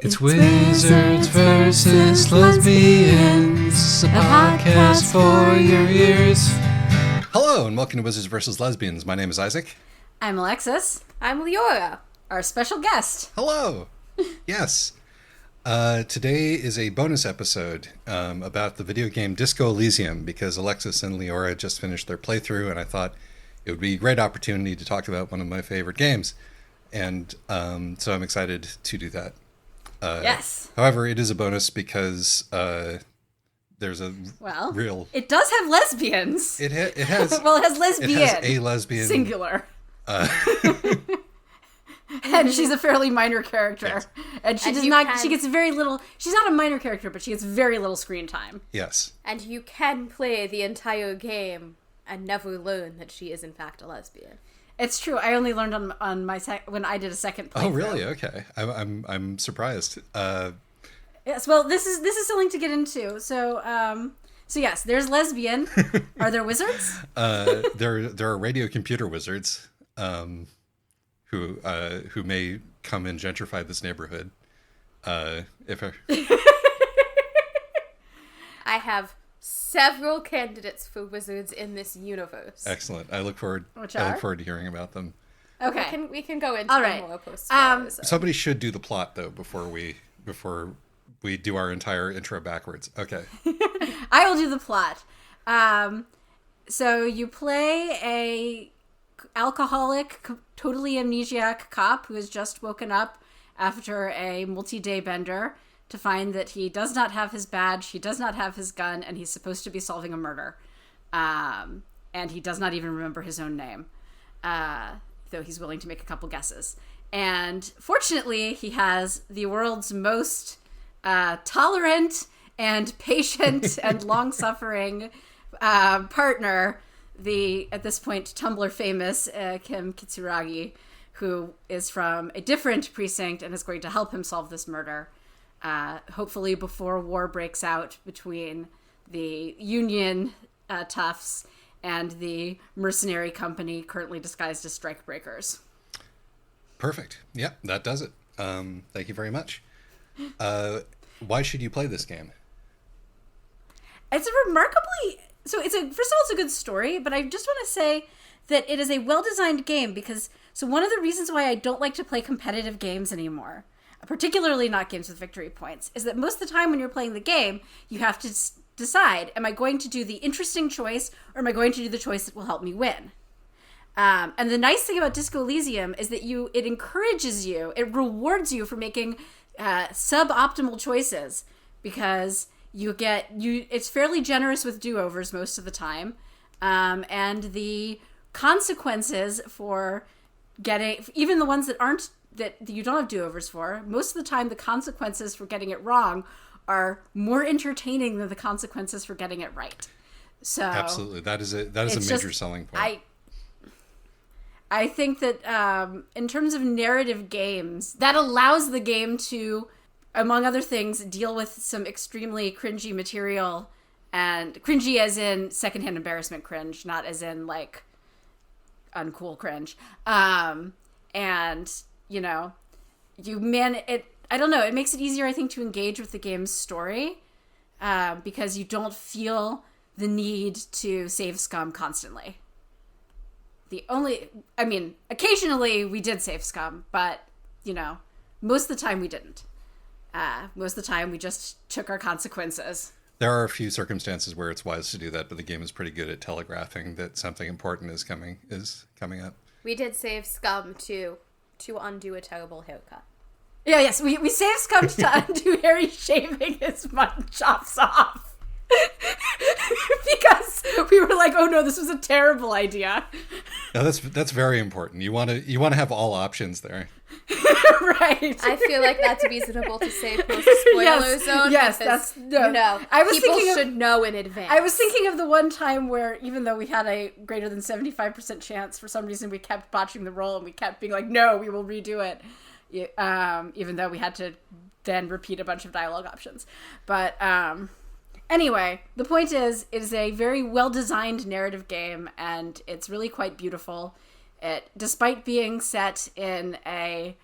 It's Wizards versus Lesbians, a podcast for your ears. Hello, and welcome to Wizards versus Lesbians. My name is Isaac. I'm Alexis. I'm Leora. Our special guest. Hello. Yes. Today is a bonus episode about the video game Disco Elysium, because Alexis and Leora just finished their playthrough, and I thought it would be a great opportunity to talk about one of my favorite games. And so I'm excited to do that. Yes. However, it is a bonus because there's a real... It does have lesbians. It has... Well, it has lesbian. It has a lesbian... Singular. And she's a fairly minor character. Yes. And she does not... She gets very little... She's not a minor character, but she gets very little screen time. Yes. And you can play the entire game and never learn that she is in fact a lesbian. It's true. I only learned on my when I did a second playthrough. Oh, really? Okay. I'm surprised. Yes. Well, this is something to get into. So yes, there's lesbian. Are there wizards? There are radio computer wizards, who may come and gentrify this neighborhood. I have several candidates for wizards in this universe. Excellent. I look forward to hearing about them. Okay. We can go into more post. Somebody should do the plot though before we do our entire intro backwards. Okay. I will do the plot. So you play a alcoholic, totally amnesiac cop who has just woken up after a multi-day bender to find that he does not have his badge, he does not have his gun, and he's supposed to be solving a murder. And he does not even remember his own name, though he's willing to make a couple guesses. And fortunately, he has the world's most tolerant and patient and long-suffering partner, the, at this point, Tumblr famous Kim Kitsuragi, who is from a different precinct and is going to help him solve this murder. Hopefully before war breaks out between the Union toughs and the mercenary company currently disguised as strikebreakers. Perfect. Yeah, that does it. Thank you very much. Why should you play this game? It's a remarkably... So first of all, it's a good story, but I just want to say that it is a well-designed game because... So one of the reasons why I don't like to play competitive games anymore, particularly not games with victory points, is that most of the time when you're playing the game, you have to decide, am I going to do the interesting choice or am I going to do the choice that will help me win? And the nice thing about Disco Elysium is that it encourages you, it rewards you for making suboptimal choices because it's fairly generous with do-overs most of the time. And the consequences for getting, even the ones that you don't have do-overs for, most of the time the consequences for getting it wrong are more entertaining than the consequences for getting it right. So absolutely, that is a major selling point. I think that in terms of narrative games, that allows the game to, among other things, deal with some extremely cringy material, and cringy as in secondhand embarrassment cringe, not as in like uncool cringe. And you know, I don't know, it makes it easier, I think, to engage with the game's story because you don't feel the need to save scum constantly. Occasionally we did save scum, but, you know, most of the time we didn't. Most of the time we just took our consequences. There are a few circumstances where it's wise to do that, but the game is pretty good at telegraphing that something important is coming up. We did save scum to undo a terrible haircut. Yeah, yes, we saved scum to undo Harry shaving his mutton chops off. Because we were like, oh no, this was a terrible idea. No, that's very important. You want to have all options there. Right. I feel like that's reasonable to say post spoiler zone. Yes, because, people should know in advance. I was thinking of the one time where, even though we had a greater than 75% chance, for some reason we kept botching the roll and we kept being like, no, we will redo it. Even though we had to then repeat a bunch of dialogue options. But anyway, the point is, it is a very well-designed narrative game, and it's really quite beautiful. Despite being set in a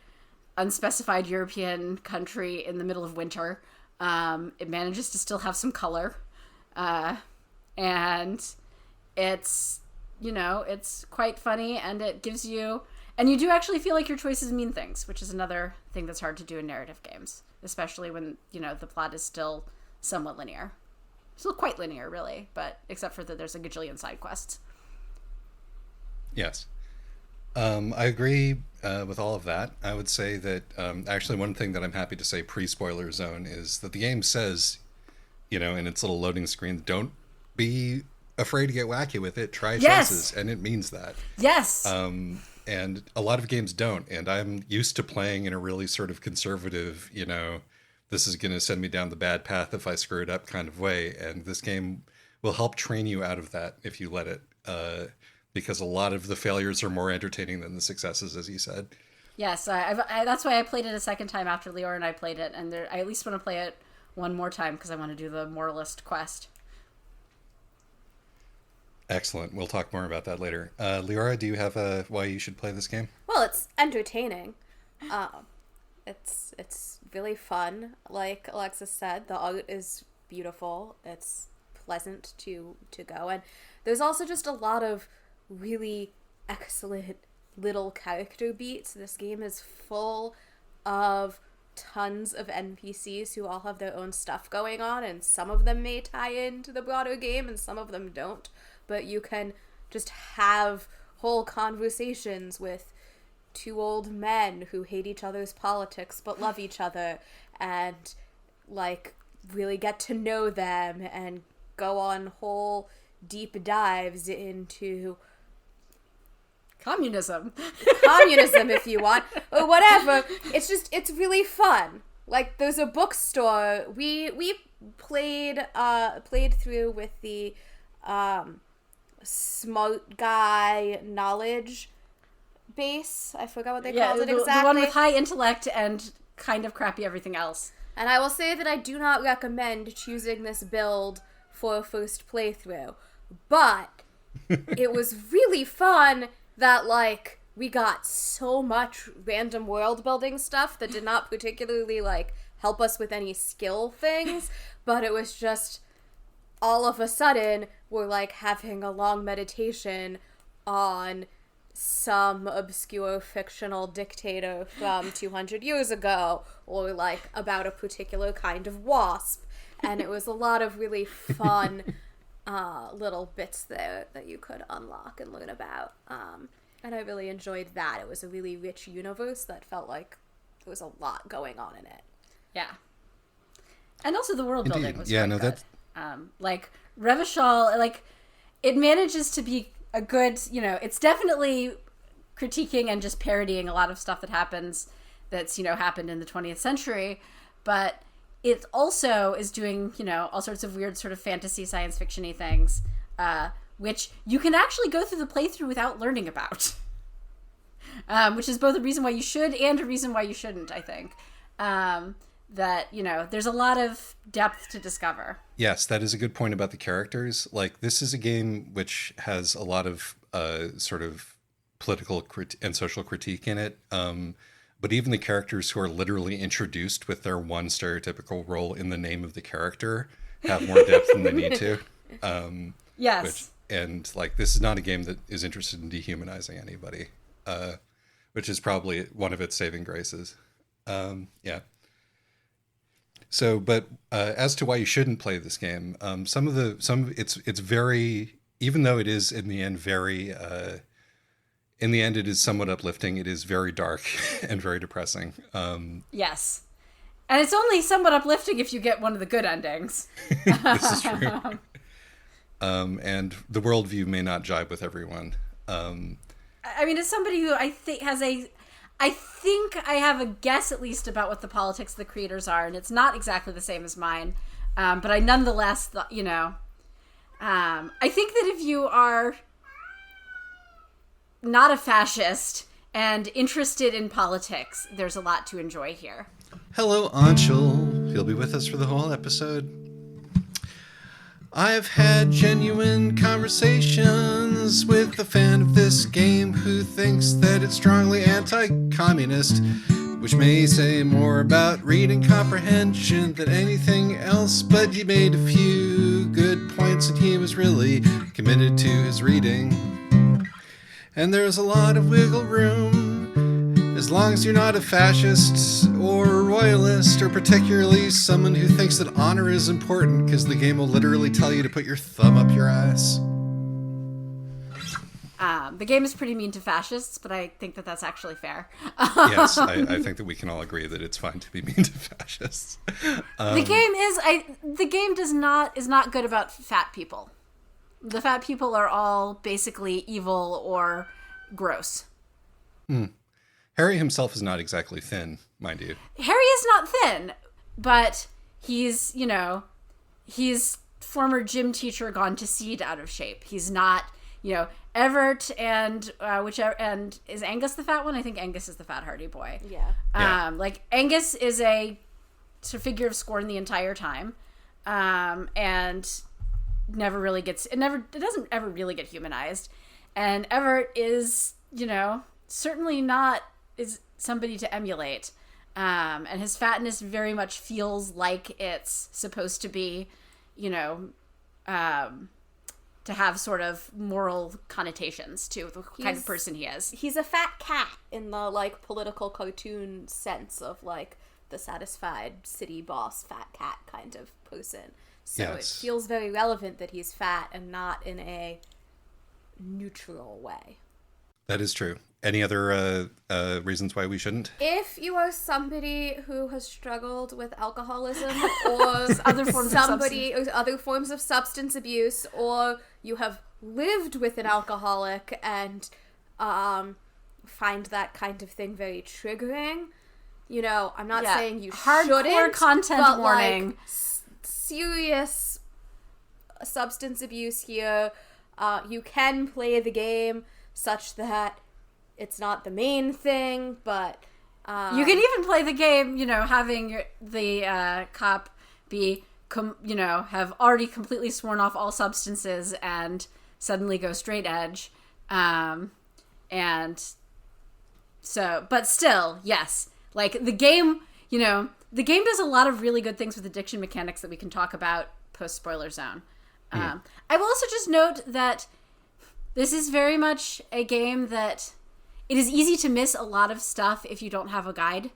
unspecified European country in the middle of winter. It manages to still have some color. And it's, it's quite funny, and it gives you... And you do actually feel like your choices mean things, which is another thing that's hard to do in narrative games, especially when, the plot is still somewhat linear. Still quite linear, really, but except for that there's a gajillion side quests. Yes. I agree with all of that. I would say that actually one thing that I'm happy to say pre-spoiler zone is that the game says, in its little loading screen, don't be afraid to get wacky with it. Try choices, and it means that. Yes. And a lot of games don't. And I'm used to playing in a really sort of conservative, this is going to send me down the bad path if I screw it up kind of way. And this game will help train you out of that if you let it. Because a lot of the failures are more entertaining than the successes, as you said. Yes, that's why I played it a second time after Leora and I played it. And I at least want to play it one more time because I want to do the moralist quest. Excellent. We'll talk more about that later. Leora, do you have why you should play this game? Well, it's entertaining. It's really fun. Like Alexis said, the art is beautiful. It's pleasant to go. And there's also just a lot of really excellent little character beats. This game is full of tons of NPCs who all have their own stuff going on, and some of them may tie into the broader game and some of them don't. But you can just have whole conversations with two old men who hate each other's politics but love each other, and really get to know them and go on whole deep dives into communism if you want, or whatever. It's really fun. There's a bookstore we played through with the smart guy knowledge base. I forgot what they called it exactly. The one with high intellect and kind of crappy everything else. And I will say that I do not recommend choosing this build for a first playthrough. But it was really fun that, we got so much random world building stuff that did not particularly, help us with any skill things. But it was just, all of a sudden, we're, having a long meditation on some obscure fictional dictator from 200 years ago, or about a particular kind of wasp. And it was a lot of really fun little bits there that you could unlock and learn about. And I really enjoyed that. It was a really rich universe that felt like there was a lot going on in it. Yeah. And also the world building was yeah, quite no, good. that's... Revachol, it manages to be a good, it's definitely critiquing and just parodying a lot of stuff that happens that's, happened in the 20th century, but it also is doing, all sorts of weird sort of fantasy science fiction-y things, which you can actually go through the playthrough without learning about, which is both a reason why you should and a reason why you shouldn't, I think. That, there's a lot of depth to discover. Yes, that is a good point about the characters. This is a game which has a lot of sort of political and social critique in it. But even the characters who are literally introduced with their one stereotypical role in the name of the character have more depth than they need to. Yes. This is not a game that is interested in dehumanizing anybody, which is probably one of its saving graces. Yeah. So, but as to why you shouldn't play this game, it's very, even though it is in the end very, in the end it is somewhat uplifting. It is very dark and very depressing. Yes, and it's only somewhat uplifting if you get one of the good endings. This is true. And the worldview may not jibe with everyone. I mean, as somebody who I think I have a guess at least about what the politics of the creators are, and it's not exactly the same as mine. But I nonetheless, I think that if you are not a fascist and interested in politics, there's a lot to enjoy here. Hello, Anshul. You'll be with us for the whole episode. I've had genuine conversations with a fan of this game who thinks that it's strongly anti-communist, which may say more about reading comprehension than anything else, but he made a few good points and he was really committed to his reading. And there's a lot of wiggle room, as long as you're not a fascist or a royalist, or particularly someone who thinks that honor is important, because the game will literally tell you to put your thumb up your ass. The game is pretty mean to fascists, but I think that that's actually fair. Yes, I think that we can all agree that it's fine to be mean to fascists. The game is not good about fat people. The fat people are all basically evil or gross. Harry himself is not exactly thin, mind you. Harry is not thin, but he's former gym teacher gone to seed out of shape. He's not, Everett and and is Angus the fat one? I think Angus is the fat hardy boy. Yeah. Like Angus is a figure of scorn the entire time, and never really it doesn't ever really get humanized. And Everett is, certainly not is somebody to emulate. And his fatness very much feels like it's supposed to be, to have sort of moral connotations to the kind of person he is. He's a fat cat in the, political cartoon sense of, the satisfied city boss fat cat kind of person. So Yes. It feels very relevant that he's fat and not in a neutral way. That is true. Any other reasons why we shouldn't? If you are somebody who has struggled with alcoholism or other forms of substance abuse, or you have lived with an alcoholic and find that kind of thing very triggering, I'm not saying you hardcore shouldn't, content but warning. Serious substance abuse here. You can play the game such that it's not the main thing, but you can even play the game, having the cop be, have already completely sworn off all substances and suddenly go straight edge. And so, but still, yes, the game, the game does a lot of really good things with addiction mechanics that we can talk about post spoiler zone. I will also just note that this is very much a game that it is easy to miss a lot of stuff if you don't have a guide,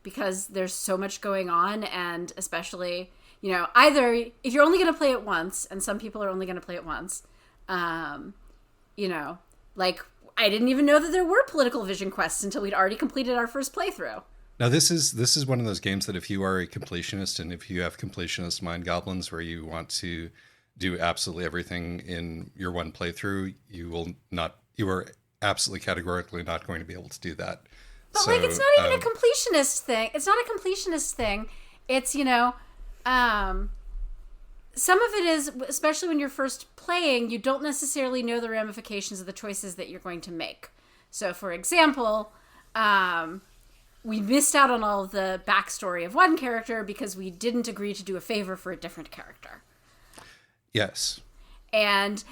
because there's so much going on, and especially, either if you're only going to play it once, and some people are only going to play it once, I didn't even know that there were political vision quests until we'd already completed our first playthrough. Now, this is one of those games that if you are a completionist, and if you have completionist mind goblins where you want to do absolutely everything in your one playthrough, you are absolutely categorically not going to be able to do that. But it's not even a completionist thing. It's not a completionist thing. It's, some of it is, especially when you're first playing, you don't necessarily know the ramifications of the choices that you're going to make. So, for example, we missed out on all of the backstory of one character because we didn't agree to do a favor for a different character. Yes. And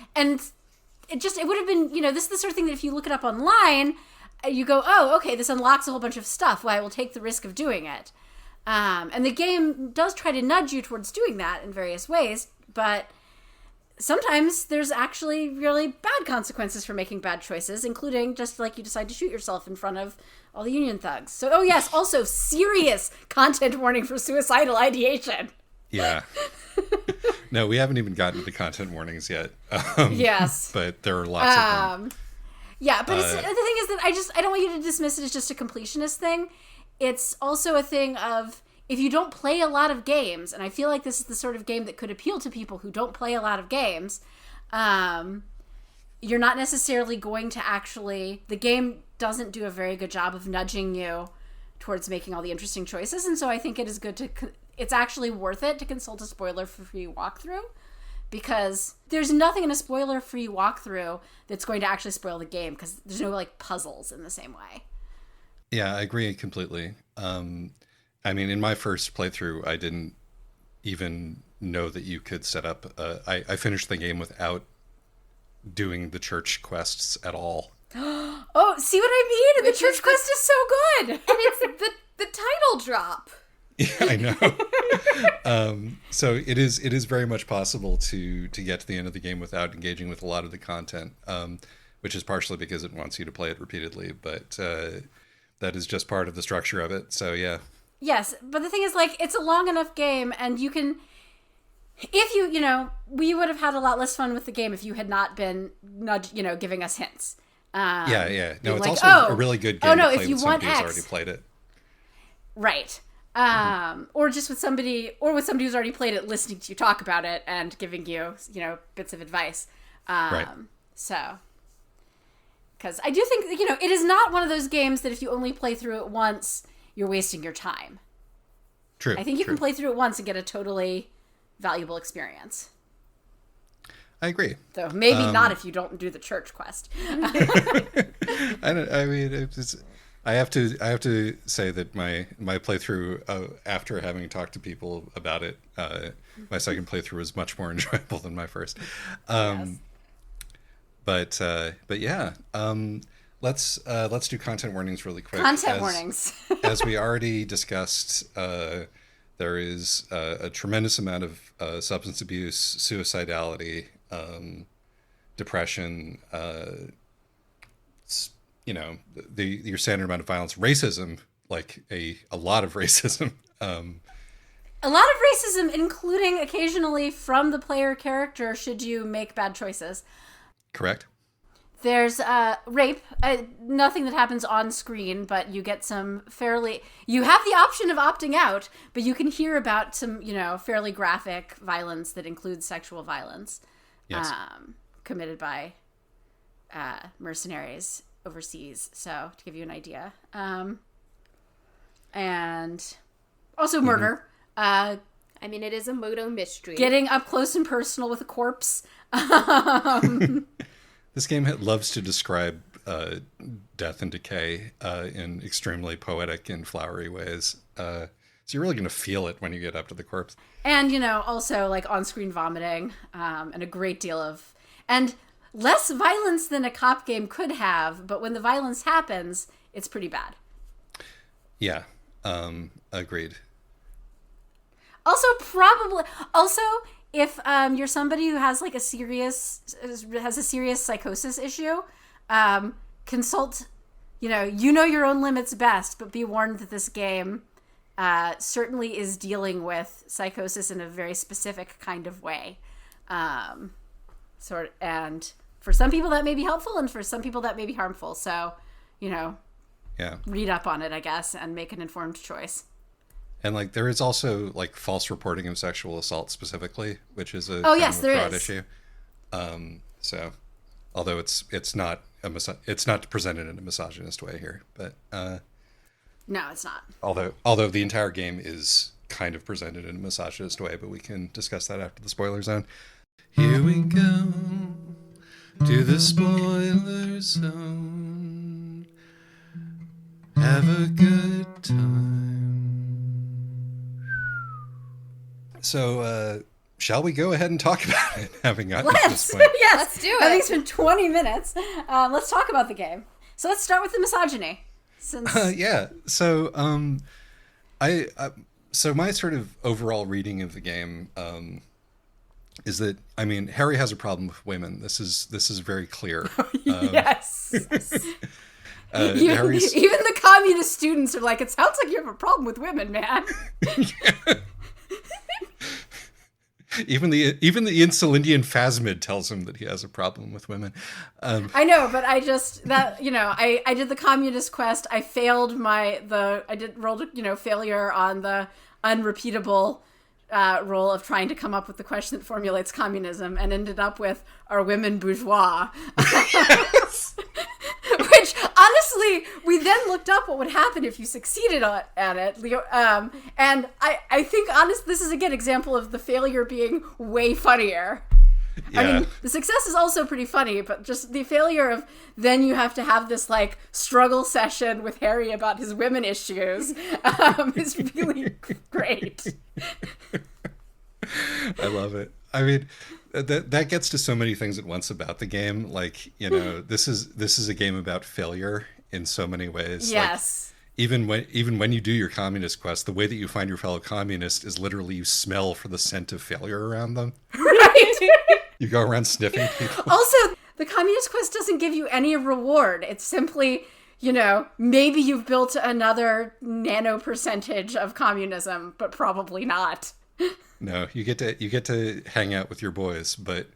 it would have been, this is the sort of thing that if you look it up online, you go, oh, okay, this unlocks a whole bunch of stuff. Well, I will take the risk of doing it. And the game does try to nudge you towards doing that in various ways, but sometimes there's actually really bad consequences for making bad choices, including just you decide to shoot yourself in front of all the Union thugs. So, oh yes, also serious content warning for suicidal ideation. Yeah. No, we haven't even gotten to the content warnings yet. Yes. But there are lots of them. Yeah, but the thing is that I don't want you to dismiss it as just a completionist thing. It's also a thing of, if you don't play a lot of games, and I feel like this is the sort of game that could appeal to people who don't play a lot of games, you're not necessarily going to the game doesn't do a very good job of nudging you towards making all the interesting choices, and so I think it is good it's actually worth it to consult a spoiler-free walkthrough, because there's nothing in a spoiler-free walkthrough that's going to actually spoil the game, because there's no puzzles in the same way. Yeah, I agree completely. In my first playthrough, I didn't even know that you could set up. I finished the game without doing the church quests at all. Oh, see what I mean? And the church quest is so good. And it's the title drop. Yeah, I know. So it is very much possible to get to the end of the game without engaging with a lot of the content, which is partially because it wants you to play it repeatedly, but that is just part of the structure of it. So yeah. Yes, but the thing is, like, it's a long enough game, and you can, if you, we would have had a lot less fun with the game if you had not been, giving us hints. Yeah. No, it's like, also a really good game to play if you with want somebody who's X, already played it. Right. Or just with somebody who's already played it, listening to you talk about it and giving you, bits of advice. Right. So, because I do think, it is not one of those games that if you only play through it once, you're wasting your time. True. I think you can play through it once and get a totally valuable experience. I agree. Though maybe not if you don't do the church quest. I have to say that my playthrough after having talked to people about it, my second playthrough was much more enjoyable than my first. Yes. But yeah, let's do content warnings really quick. Warnings. As we already discussed, there is a tremendous amount of substance abuse, suicidality, depression, your standard amount of violence, racism, like a lot of racism. A lot of racism, including occasionally from the player character should you make bad choices. Correct. There's rape, nothing that happens on screen, but you get you have the option of opting out, but you can hear about some, fairly graphic violence that includes sexual violence. Yes. Committed by mercenaries overseas. So to give you an idea. And also murder. It is a Moto mystery. Getting up close and personal with a corpse. This game loves to describe death and decay in extremely poetic and flowery ways. So you're really going to feel it when you get up to the corpse. And, also like on-screen vomiting and a great deal of... And less violence than a cop game could have, but when the violence happens, it's pretty bad. Yeah, agreed. Also, if you're somebody who has like a serious psychosis issue, consult, you know your own limits best, but be warned that this game certainly is dealing with psychosis in a very specific kind of way. And for some people that may be helpful, and for some people that may be harmful. So, read up on it, I guess, and make an informed choice. And there is also false reporting of sexual assault specifically, which is a broad issue. So, although it's not presented in a misogynist way here, but no, it's not. Although the entire game is kind of presented in a misogynist way, but we can discuss that after the spoiler zone. Here we go to the spoiler zone. Have a good time. So, shall we go ahead and talk about it? Having gotten to this point. Yes, let's do it. I think it's been 20 minutes. Let's talk about the game. So let's start with the misogyny. Yeah. So, so my sort of overall reading of the game is that Harry has a problem with women. This is very clear. Yes. Even the communist students are like, it sounds like you have a problem with women, man. Even the Insulindian Phasmid tells him that he has a problem with women. I know, but I did the communist quest. I failed rolled failure on the unrepeatable role of trying to come up with the question that formulates communism, and ended up with, are women bourgeois? Which, honestly, we then looked up what would happen if you succeeded at it. And I think, this is, again, example of the failure being way funnier. Yeah. The success is also pretty funny, but just the failure of then you have to have this, struggle session with Harry about his women issues is really great. I love it. that gets to so many things at once about the game. Like, this is a game about failure in so many ways. Yes. Like, even when you do your communist quest, the way that you find your fellow communist is literally you smell for the scent of failure around them. Right. You go around sniffing people. Also, the communist quest doesn't give you any reward. It's simply, maybe you've built another nano percentage of communism, but probably not. No, you get to hang out with your boys, but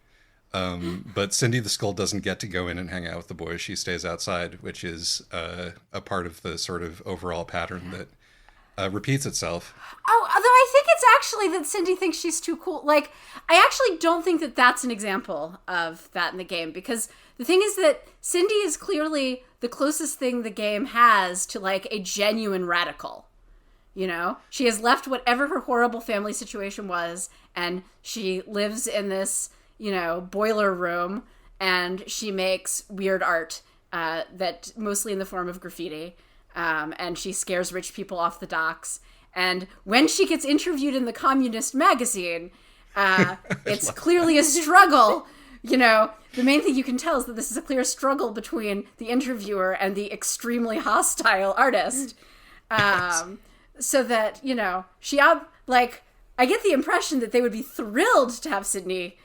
Cindy the Skull doesn't get to go in and hang out with the boys. She stays outside, which is a part of the sort of overall pattern that repeats itself. Oh, although I think it's actually that Cindy thinks she's too cool. Like, I actually don't think that that's an example of that in the game, because the thing is that Cindy is clearly the closest thing the game has to, like, a genuine radical. She has left whatever her horrible family situation was, and she lives in this, boiler room, and she makes weird art that mostly in the form of graffiti, and she scares rich people off the docks. And when she gets interviewed in the Communist magazine, it's clearly a struggle. The main thing you can tell is that this is a clear struggle between the interviewer and the extremely hostile artist. So that, I get the impression that they would be thrilled to have Cindy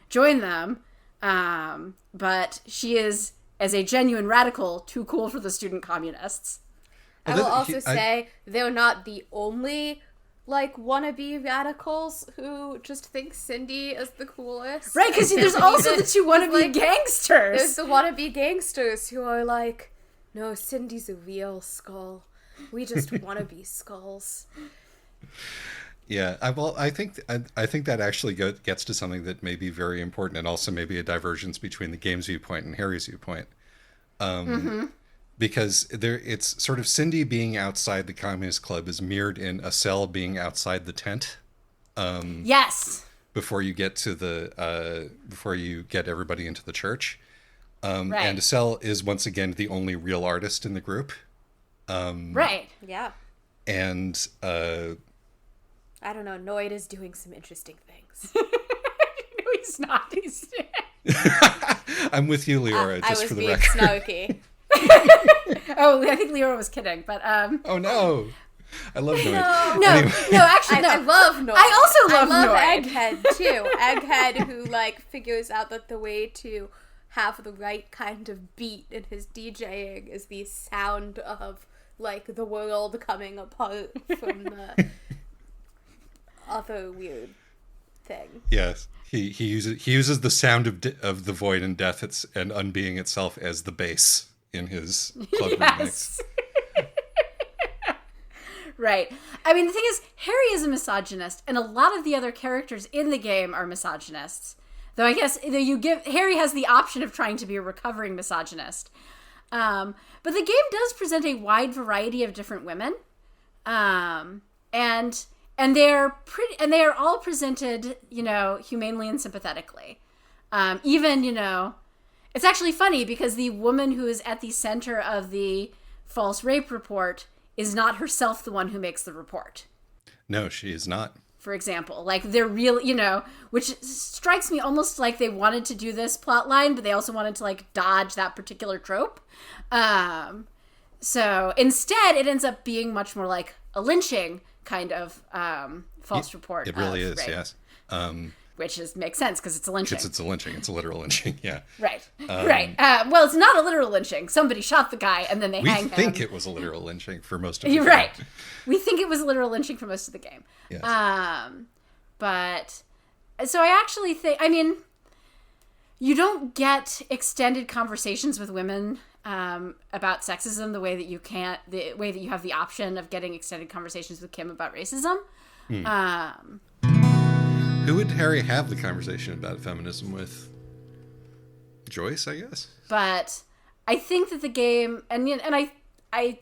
join them. But she is, as a genuine radical, too cool for the student communists. I will also say they're not the only, wannabe radicals who just think Cindy is the coolest. Right, because there's also the two wannabe gangsters. There's the wannabe gangsters who are like, no, Cindy's a real skull. We just want to be skulls. Yeah, I think that actually gets to something that may be very important, and also maybe a divergence between the game's viewpoint and Harry's viewpoint. Because it's sort of Cindy being outside the Communist Club is mirrored in Estelle being outside the tent. Yes. Before you get before you get everybody into the church, right. And Estelle is once again the only real artist in the group. Right. Yeah. And I don't know. Noid is doing some interesting things. No, he's not. I'm with you, Leora. Just for the record. I was being snarky. Oh, I think Leora was kidding, but Oh no. I love Noid. No, Anyway. no, actually, no. I love Noid. I also love Noid. Egghead too. Egghead who figures out that the way to have the right kind of beat in his DJing is the sound of the world coming apart from the other weird thing. Yes, he uses the sound of the void and death and unbeing itself as the bass in his club remix. Right. I mean, the thing is, Harry is a misogynist, and a lot of the other characters in the game are misogynists. Though I guess Harry has the option of trying to be a recovering misogynist. But the game does present a wide variety of different women. And they are all presented, humanely and sympathetically. Even, it's actually funny because the woman who is at the center of the false rape report is not herself the one who makes the report. No, she is not. For example, they're real, which strikes me almost like they wanted to do this plot line, but they also wanted to dodge that particular trope. So instead it ends up being much more like a lynching kind of false report. It really is, rape, yes. Which makes sense because it's a lynching. It's a lynching. It's a literal lynching, yeah. Right, right. Well, it's not a literal lynching. Somebody shot the guy and then they hang him. We think it was a literal lynching for most of the game. Right. We think it was a literal lynching for most of the game. Yes. But, so I actually think, you don't get extended conversations with women about sexism the way that you have the option of getting extended conversations with Kim about racism. Who would Harry have the conversation about feminism with? Joyce, I guess. But I think that the game, and I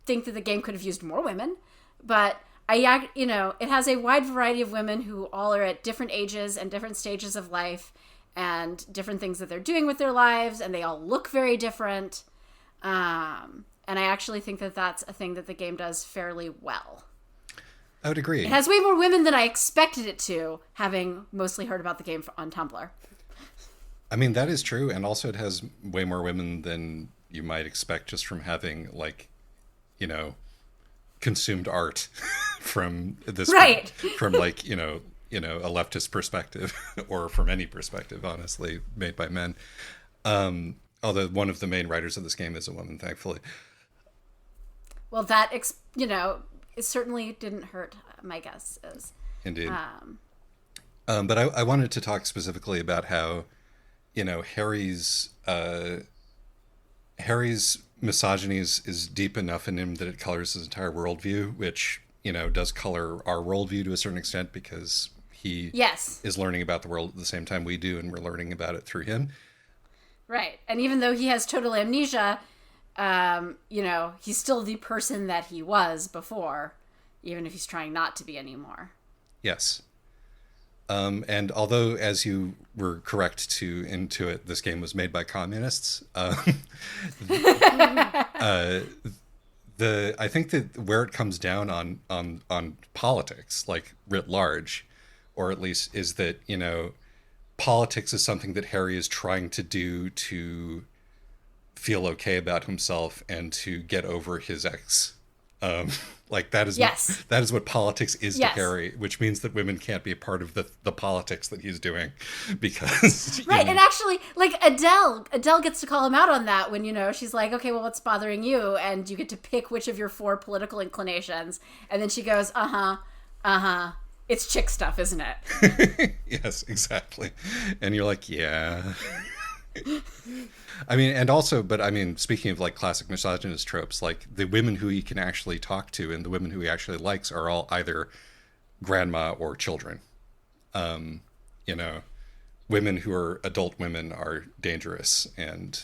think that the game could have used more women, but it has a wide variety of women who all are at different ages and different stages of life and different things that they're doing with their lives, and they all look very different. And I actually think that that's a thing that the game does fairly well. I would agree. It has way more women than I expected it to, having mostly heard about the game on Tumblr. I mean, that is true. And also it has way more women than you might expect just from having, like, you know, consumed art from this, right. from like, you know, a leftist perspective or from any perspective, honestly, made by men. Although one of the main writers of this game is a woman, thankfully. Well, that, it certainly didn't hurt, my guess is. Indeed. But I wanted to talk specifically about how, you know, Harry's misogyny is deep enough in him that it colors his entire worldview, which, you know, does color our worldview to a certain extent because he is learning about the world at the same time we do, and we're learning about it through him. Right. And even though he has total amnesia, you know, he's still the person that he was before, even if he's trying not to be anymore. Yes. And although, as you were correct to intuit, this game was made by communists, I think that where it comes down on politics, like writ large, or at least is that, you know, politics is something that Harry is trying to do to feel okay about himself and to get over his ex. Like that is that is what politics is to Harry, which means that women can't be a part of the politics that he's doing because right. And actually, like Adele gets to call him out on that when, you know, she's like, okay, well, what's bothering you? And you get to pick which of your 4 political inclinations, and then she goes, it's chick stuff, isn't it? Yes, exactly. And you're like, yeah. I mean, and also, but I mean, speaking of like classic misogynist tropes, like the women who he can actually talk to and the women who he actually likes are all either grandma or children. You know, women who are adult women are dangerous and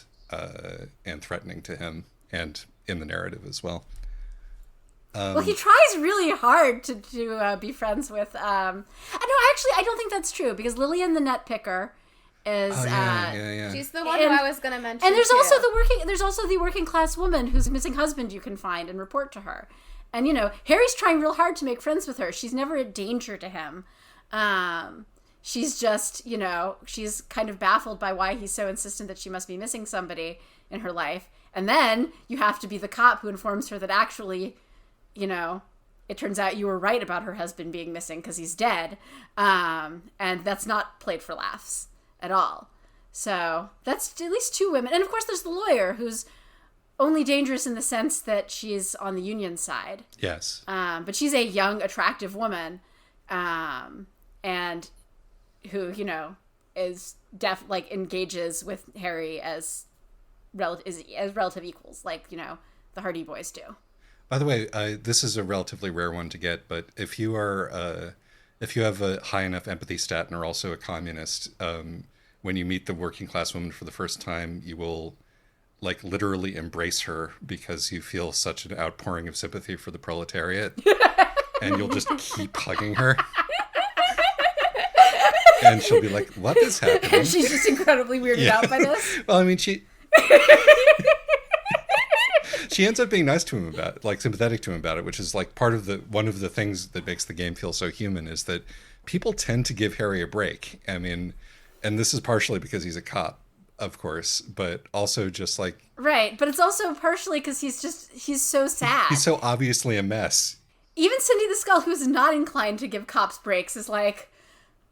threatening to him and in the narrative as well. Well, he tries really hard to be friends with. I don't think that's true because Lillian the Nitpicker is she's the one who I was going to mention. And there's also the working class woman whose missing husband you can find and report to her. And you know, Harry's trying real hard to make friends with her. She's never a danger to him. She's just, you know, she's kind of baffled by why he's so insistent that she must be missing somebody in her life. And then you have to be the cop who informs her that actually, you know, it turns out you were right about her husband being missing because he's dead. And that's not played for laughs at all. So that's at least 2 women. And of course there's the lawyer who's only dangerous in the sense that she's on the union side. Yes. But she's a young, attractive woman. And who, you know, is engages with Harry as relative equals, like, you know, the Hardy Boys do. By the way, this is a relatively rare one to get, but if you have a high enough empathy stat and are also a communist, when you meet the working class woman for the first time, you will like literally embrace her because you feel such an outpouring of sympathy for the proletariat, and you'll just keep hugging her. And she'll be like, what is happening? She's just incredibly weirded out by this. Well, I mean, she ends up being nice to him about it, like sympathetic to him about it, which is like one of the things that makes the game feel so human is that people tend to give Harry a break. I mean, and this is partially because he's a cop, of course, but also just like... Right, but it's also partially because he's so sad. He's so obviously a mess. Even Cindy the Skull, who's not inclined to give cops breaks, is like,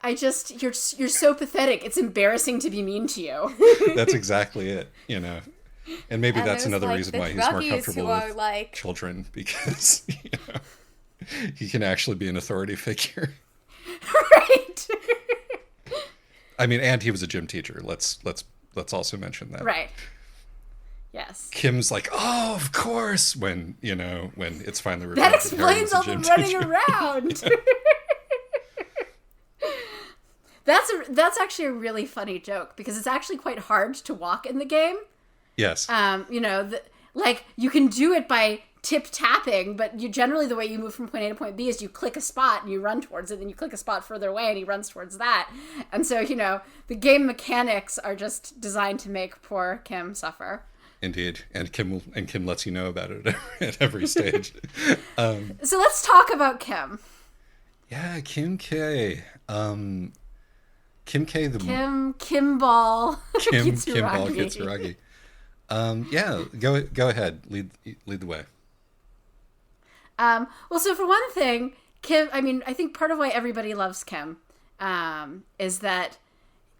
you're so pathetic. It's embarrassing to be mean to you. That's exactly it, you know. And maybe that's another reason why he's more comfortable with like... children, because, you know, he can actually be an authority figure. Right. I mean, and he was a gym teacher. Let's also mention that. Right. Yes. Kim's like, oh, of course, when it's finally revealed that explains all the running around. That's actually a really funny joke because it's actually quite hard to walk in the game. Yes. You know, like you can do it by tip-tapping, but generally the way you move from point A to point B is you click a spot and you run towards it, then you click a spot further away and he runs towards that. And so, you know, the game mechanics are just designed to make poor Kim suffer. Indeed. And Kim lets you know about it at every stage. So let's talk about Kim. Yeah, Kim K. Kim K. The Kimball Kimball Kitsuragi. Kitsuragi. Yeah, go ahead. Lead the way. Well, so for one thing, Kim, I mean, I think part of why everybody loves Kim is that,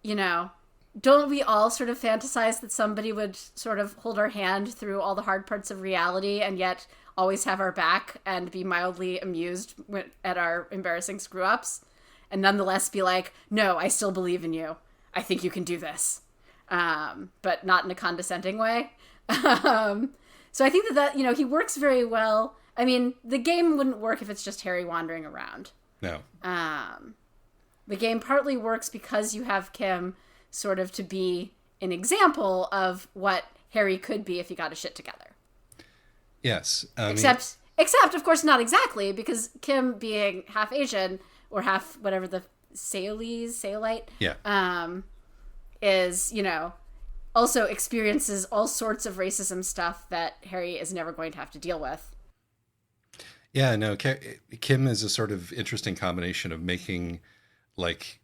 you know, don't we all sort of fantasize that somebody would sort of hold our hand through all the hard parts of reality and yet always have our back and be mildly amused at our embarrassing screw-ups and nonetheless be like, no, I still believe in you. I think you can do this. But not in a condescending way. So I think that, you know, he works very well. I mean, the game wouldn't work if it's just Harry wandering around. No. The game partly works because you have Kim sort of to be an example of what Harry could be if he got his shit together. Yes. Except, of course, not exactly, because Kim being half Asian or half whatever the Saolite, yeah. Is, you know, also experiences all sorts of racism stuff that Harry is never going to have to deal with. Yeah, no, Kim is a sort of interesting combination of making, like,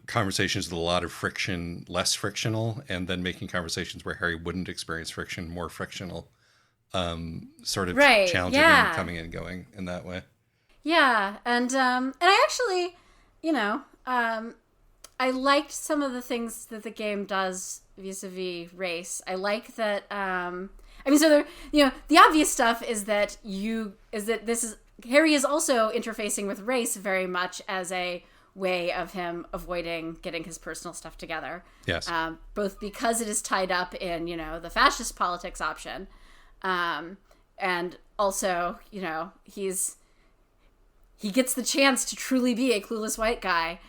conversations with a lot of friction less frictional, and then making conversations where Harry wouldn't experience friction more frictional. Sort of challenging and coming and going in that way. Yeah, and I actually, you know, I liked some of the things that the game does vis-a-vis race. I like that. I mean, so there, you know, the obvious stuff is that Harry is also interfacing with race very much as a way of him avoiding getting his personal stuff together. Yes. Both because it is tied up in, you know, the fascist politics option, and also, you know, he gets the chance to truly be a clueless white guy.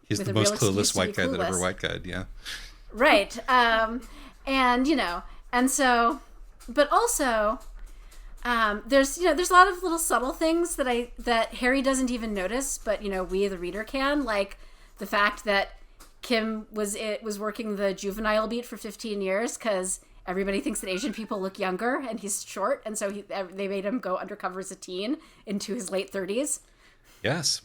He's the most clueless white guy that ever white guyed, yeah. Right. And, you know, and so, but also, there's a lot of little subtle things that Harry doesn't even notice, but, you know, we, the reader, can, like the fact that Kim was working the juvenile beat for 15 years because everybody thinks that Asian people look younger and he's short. And so they made him go undercover as a teen into his late 30s. Yes.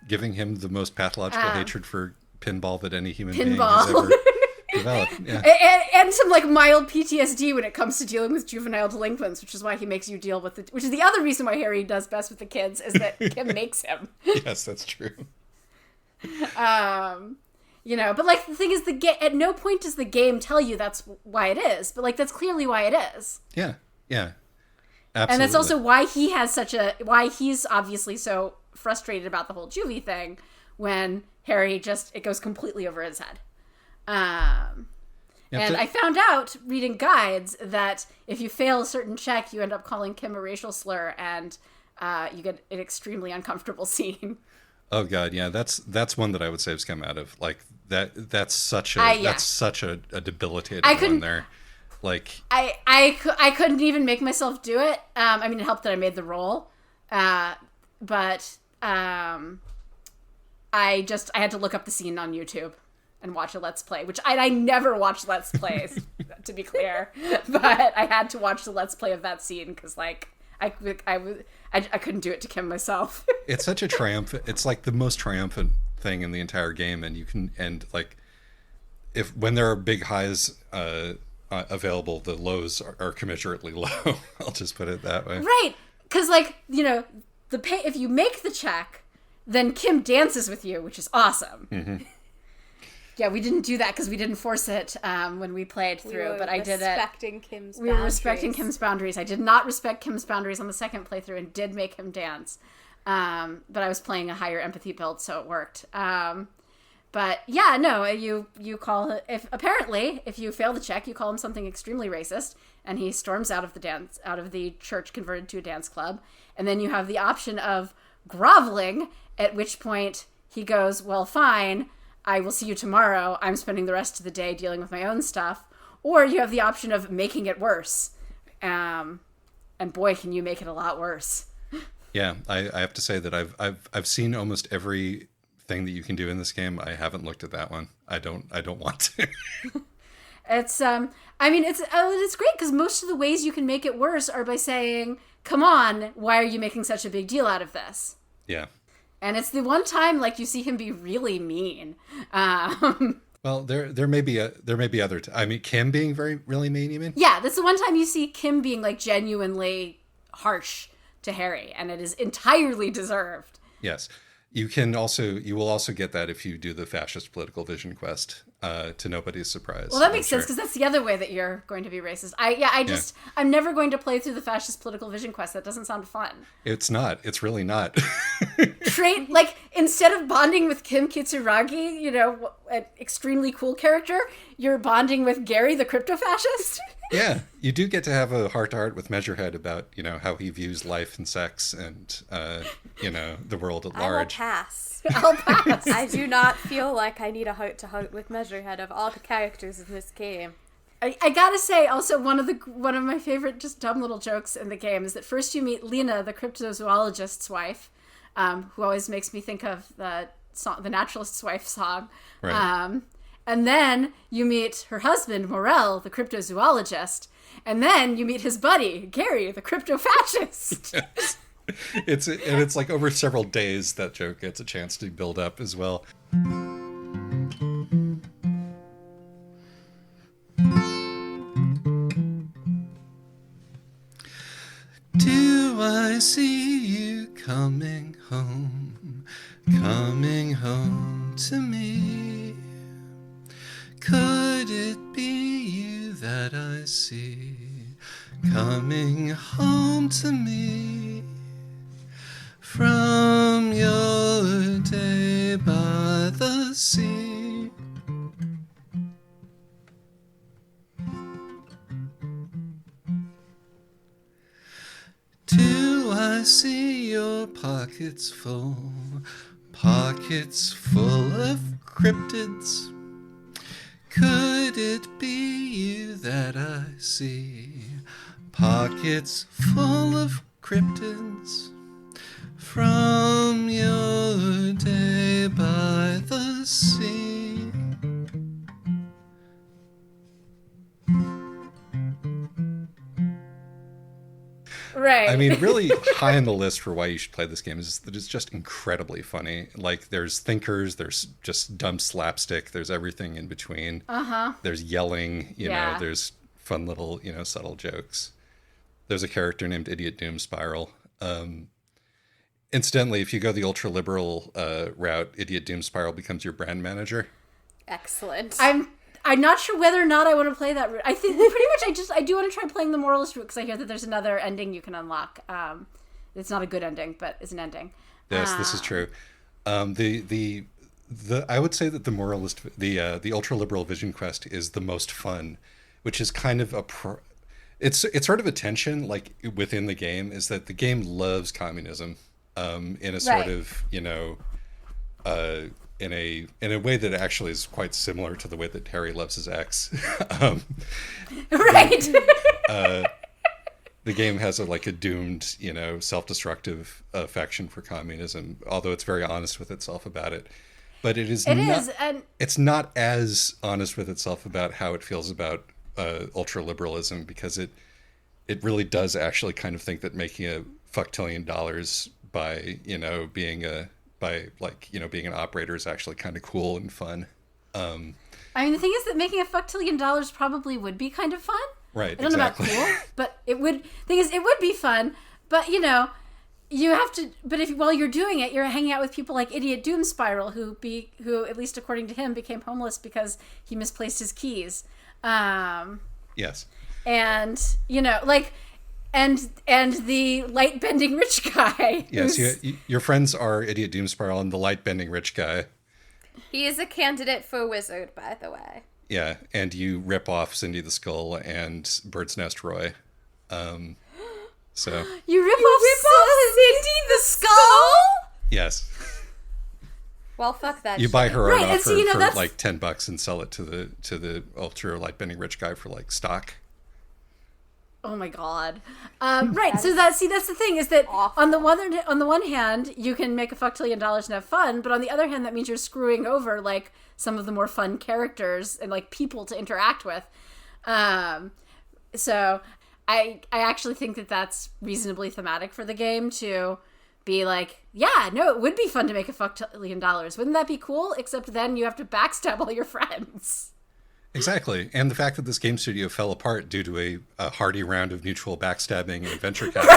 Giving him the most pathological hatred for pinball that any human being has ever developed. Yeah. And some like mild PTSD when it comes to dealing with juvenile delinquents, which is why he makes you deal with it. Which is the other reason why Harry does best with the kids is that Kim makes him. Yes, that's true. You know, but like the thing is, at no point does the game tell you that's why it is, but like that's clearly why it is. Yeah, yeah, absolutely. And that's also why he has why he's obviously so frustrated about the whole juvie thing when Harry it goes completely over his head. I found out reading guides that if you fail a certain check, you end up calling Kim a racial slur, and you get an extremely uncomfortable scene. Oh God, yeah, that's one that I would say has come out of like that's such a debilitating one there. Like I couldn't even make myself do it. I mean, it helped that I made the roll, but I had to look up the scene on YouTube and watch a Let's Play, which I never watch Let's Plays, to be clear, but I had to watch the Let's Play of that scene because like I couldn't do it to Kim myself. It's such a triumph. It's like the most triumphant thing in the entire game, and like when there are big highs available, the lows are commensurately low. I'll just put it that way. Right, because like, you know, if you make the check, then Kim dances with you, which is awesome. Mm-hmm. Yeah, we didn't do that because we didn't force it when we played through, but I did it. We were respecting Kim's boundaries. I did not respect Kim's boundaries on the second playthrough and did make him dance. But I was playing a higher empathy build, so it worked. But yeah, no, you call it, if you fail the check, you call him something extremely racist, and he storms out of the church converted to a dance club, and then you have the option of groveling, at which point he goes, well, fine, I will see you tomorrow. I'm spending the rest of the day dealing with my own stuff. Or you have the option of making it worse. And boy, can you make it a lot worse. Yeah, I have to say that I've seen almost every thing that you can do in this game. I haven't looked at that one. I don't want to. It's I mean it's great because most of the ways you can make it worse are by saying, "Come on, why are you making such a big deal out of this?" Yeah. And it's the one time like you see him be really mean. Well, there may be other. I mean, Kim being really mean. You mean? Yeah, that's the one time you see Kim being like genuinely harsh to Harry, and it is entirely deserved. Yes. You will also get that if you do the fascist political vision quest, to nobody's surprise. Well, that makes sense because that's the other way that you're going to be racist. I'm never going to play through the fascist political vision quest. That doesn't sound fun. It's not. It's really not. Instead of bonding with Kim Kitsuragi, an extremely cool character, you're bonding with Gary, the crypto fascist. Yeah, you do get to have a heart-to-heart with Measurehead about, how he views life and sex and, the world at large. I'll pass. I do not feel like I need a heart-to-heart with Measurehead of all the characters in this game. I gotta say, also, one of my favorite just dumb little jokes in the game is that first you meet Lena, the cryptozoologist's wife, who always makes me think of the Naturalist's Wife song. Right. And then you meet her husband, Morel, the cryptozoologist. And then you meet his buddy, Gary, the crypto-fascist. Yes. It's like over several days that joke gets a chance to build up as well. Do I see you coming home to me? Could it be you that I see coming home to me from your day by the sea? Do I see your pockets full of cryptids? Could it be you that I see pockets full of cryptids from your day by the sea? Right. I mean, really high on the list for why you should play this game is that it's just incredibly funny. Like, there's thinkers, there's just dumb slapstick, there's everything in between. There's yelling, you know, there's fun little, subtle jokes. There's a character named Idiot Doom Spiral. Incidentally, if you go the ultra-liberal route, Idiot Doom Spiral becomes your brand manager. Excellent. I'm not sure whether or not I want to play that route. I think pretty much I do want to try playing the moralist route because I hear that there's another ending you can unlock. It's not a good ending, but it's an ending. Yes, this is true. The I would say that the moralist, the ultra liberal vision quest is the most fun, which is kind of it's sort of a tension like within the game is that the game loves communism, in a sort of in a way that actually is quite similar to the way that Harry loves his ex. Right. The game has a doomed, self-destructive affection for communism, although it's very honest with itself about it. But it's not as honest with itself about how it feels about ultra-liberalism, because it really does actually kind of think that making a fucktillion dollars by, being an operator is actually kind of cool and fun. I mean, the thing is that making a fucktillion dollars probably would be kind of fun. Right, I don't know about cool, but it would be fun. But, you have to, but while you're doing it, you're hanging out with people like Idiot Doom Spiral, who at least according to him, became homeless because he misplaced his keys. Yes. And, and the light bending rich guy. Yes, your friends are Idiot Doom Spiral and the light bending rich guy. He is a candidate for wizard, by the way. Yeah, and you rip off Cindy the Skull and Bird's Nest Roy. So you rip off Cindy the Skull? Yes. Well, fuck that. You buy her own offer for that's... like $10 and sell it to the ultra light bending rich guy for like stock. Oh my god! Right, so that's the thing is that awful. on the one hand you can make a fucktillion dollars and have fun, but on the other hand that means you're screwing over like some of the more fun characters and like people to interact with. So I actually think that that's reasonably thematic for the game to be like, yeah, no, it would be fun to make $1,000,000,000. Wouldn't that be cool? Except then you have to backstab all your friends. Exactly. And the fact that this game studio fell apart due to a hearty round of mutual backstabbing and venture capital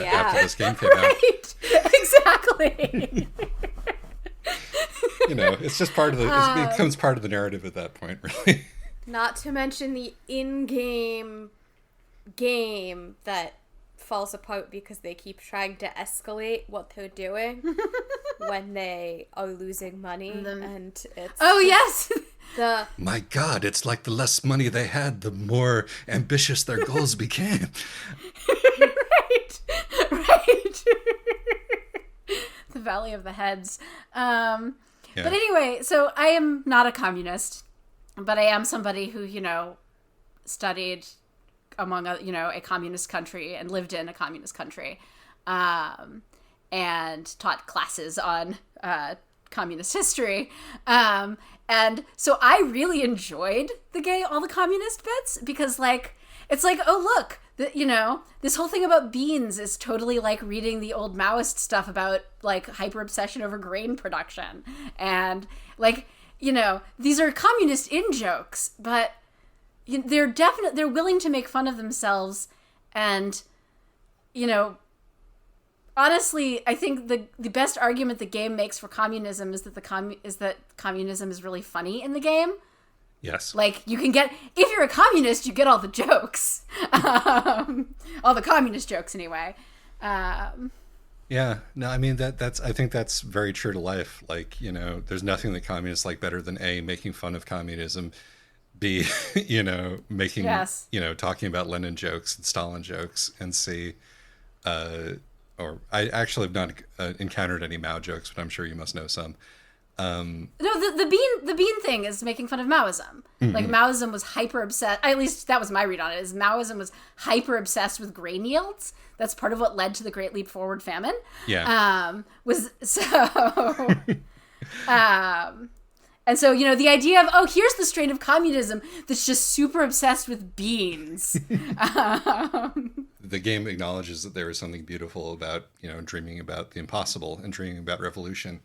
after this game came out. Right. Exactly. It's just part of it becomes part of the narrative at that point, really. Not to mention the in-game game that falls apart because they keep trying to escalate what they're doing when they are losing money, and it's yes. My God, it's like the less money they had, the more ambitious their goals became. Right. The Valley of the Heads. But anyway, so I am not a communist, but I am somebody who, studied among a communist country and lived in a communist country, and taught classes on communist history. And so I really enjoyed all the communist bits, because it's like, oh, look, this whole thing about beans is totally like reading the old Maoist stuff about hyper obsession over grain production. And these are communist in-jokes, but they're willing to make fun of themselves. And, honestly, I think the best argument the game makes for communism is that communism is really funny in the game. Yes. You can if you're a communist, you get all the jokes. All the communist jokes, anyway. Yeah. No, I mean, I think that's very true to life. There's nothing that communists like better than A, making fun of communism, B, making, talking about Lenin jokes and Stalin jokes, and C, or I actually have not encountered any Mao jokes, but I'm sure you must know some. No, the bean thing is making fun of Maoism. Mm-hmm. Maoism was hyper obsessed. At least that was my read on it. Is Maoism was hyper obsessed with grain yields. That's part of what led to the Great Leap Forward famine. Yeah. And so the idea of here's the strain of communism that's just super obsessed with beans. The game acknowledges that there is something beautiful about dreaming about the impossible and dreaming about revolution.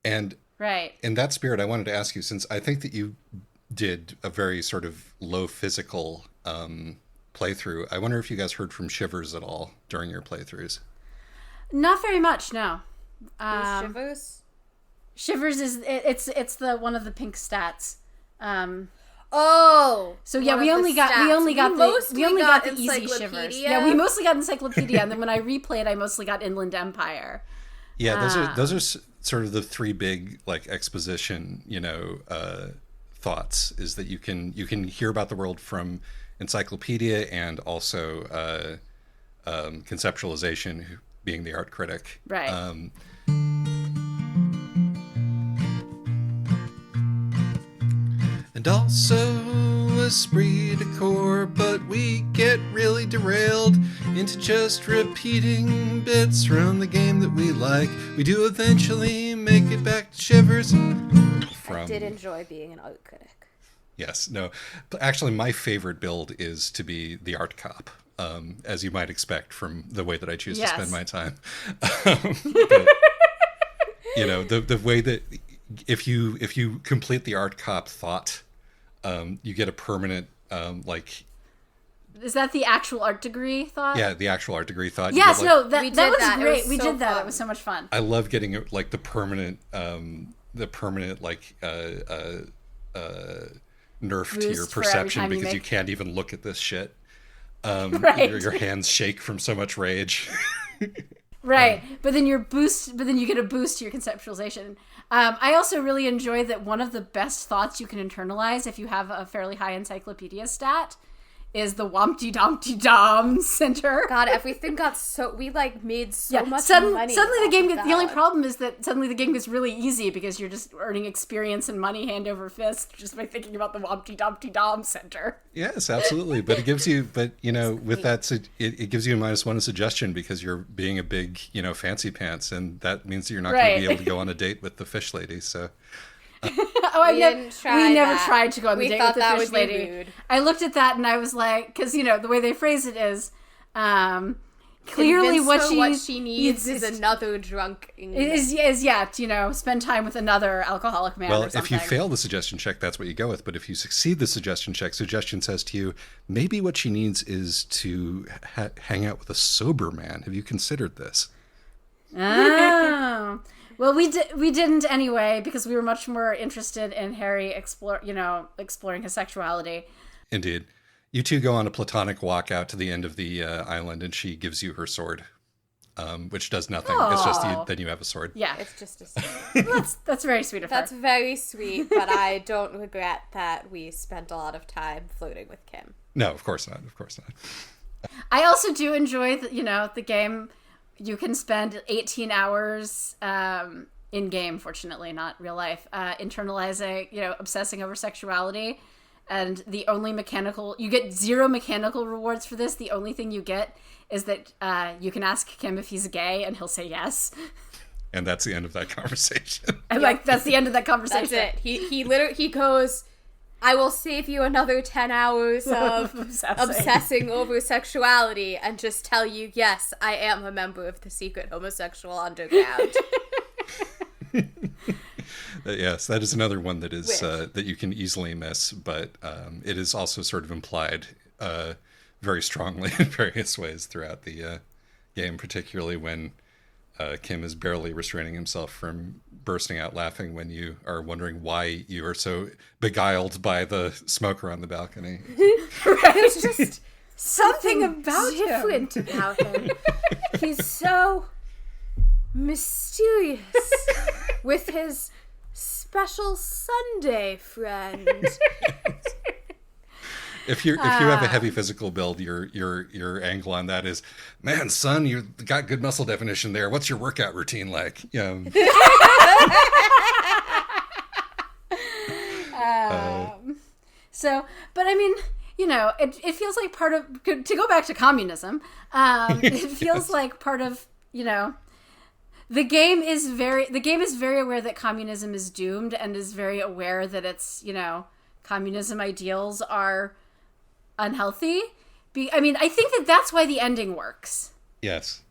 And right. In that spirit, I wanted to ask you, since I think that you did a very sort of low physical playthrough, I wonder if you guys heard from Shivers at all during your playthroughs. Not very much, no. Shivers? Shivers is it's the one of the pink stats. So yeah, we only got the easy Shivers. Yeah, we mostly got Encyclopedia, and then when I replayed, I mostly got Inland Empire. Yeah, those are sort of the three big exposition, thoughts, is that you can hear about the world from Encyclopedia and also conceptualization, being the art critic. Right. And also esprit de corps, but we get really derailed into just repeating bits from the game that we like. We do eventually make it back to Shivers. I did enjoy being an art critic. Yes, no. But actually, my favorite build is to be the art cop, as you might expect from the way that I choose to spend my time. But, the way that if you complete the art cop thought, you get a permanent Is that the actual art degree thought? Yeah, the actual art degree thought. Yes, that was great. We did that. Fun. It was so much fun. I love getting the permanent nerf Boost to your for perception, because you can't even look at this shit. Right. Your hands shake from so much rage. Right, but then you get a boost to your conceptualization. I also really enjoy that one of the best thoughts you can internalize if you have a fairly high encyclopedia stat is the Wompty Dumpty Dom Center. God, everything got we made so much money. Suddenly the game gets, the only problem is that suddenly the game gets really easy because you're just earning experience and money hand over fist just by thinking about the Wompty Dumpty Dom Center. Yes, absolutely. But it gives you, with that, it gives you a -1 suggestion because you're being a big, fancy pants, and that means that you're not going to be able to go on a date with the fish lady. So. We never tried to go on the date with the fish lady. Rude. I looked at that and I was like, because the way they phrase it is, clearly Convince her what what she needs is another drunk. is spend time with another alcoholic man. Well, or if you something. fail the suggestion check, that's what you go with. But if you succeed the suggestion check, suggestion says to you, maybe what she needs is to hang out with a sober man. Have you considered this? Oh. Well, we didn't anyway, because we were much more interested in Harry exploring his sexuality. Indeed. You two go on a platonic walk out to the end of the island, and she gives you her sword, which does nothing. Aww. It's just then you have a sword. Yeah, It's just a that's very sweet of her. That's very sweet, but I don't regret that we spent a lot of time flirting with Kim. No, of course not. Of course not. I also do enjoy the game. You can spend 18 hours in game, fortunately, not real life, internalizing, obsessing over sexuality. And the only you get 0 mechanical rewards for this. The only thing you get is that you can ask Kim if he's gay, and he'll say yes. And that's the end of that conversation. And that's the end of that conversation. That's it. He goes, I will save you another 10 hours of obsessing over sexuality and just tell you, yes, I am a member of the secret homosexual underground. Yes, that is another one that is that you can easily miss, but it is also sort of implied very strongly in various ways throughout the game, particularly when Kim is barely restraining himself from bursting out laughing when you are wondering why you are so beguiled by the smoker on the balcony. There's just Something about different about him. He's so mysterious with his special Sunday friend. If you have a heavy physical build, your angle on that is, man, son, you got good muscle definition there. What's your workout routine like? Yeah. But I mean, it feels like part of, to go back to communism, it feels like part of, the game is very aware that communism is doomed, and is very aware that its, communism ideals are unhealthy. I think that's why the ending works. Yes.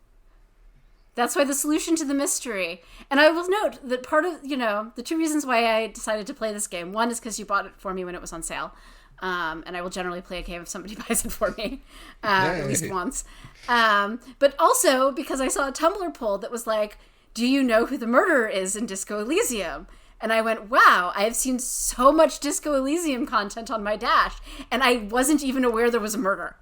That's why the solution to the mystery. And I will note that part of, the 2 reasons why I decided to play this game. One is because you bought it for me when it was on sale. And I will generally play a game if somebody buys it for me, at least once. But also because I saw a Tumblr poll that was like, do you know who the murderer is in Disco Elysium? And I went, wow, I have seen so much Disco Elysium content on my dash, and I wasn't even aware there was a murder.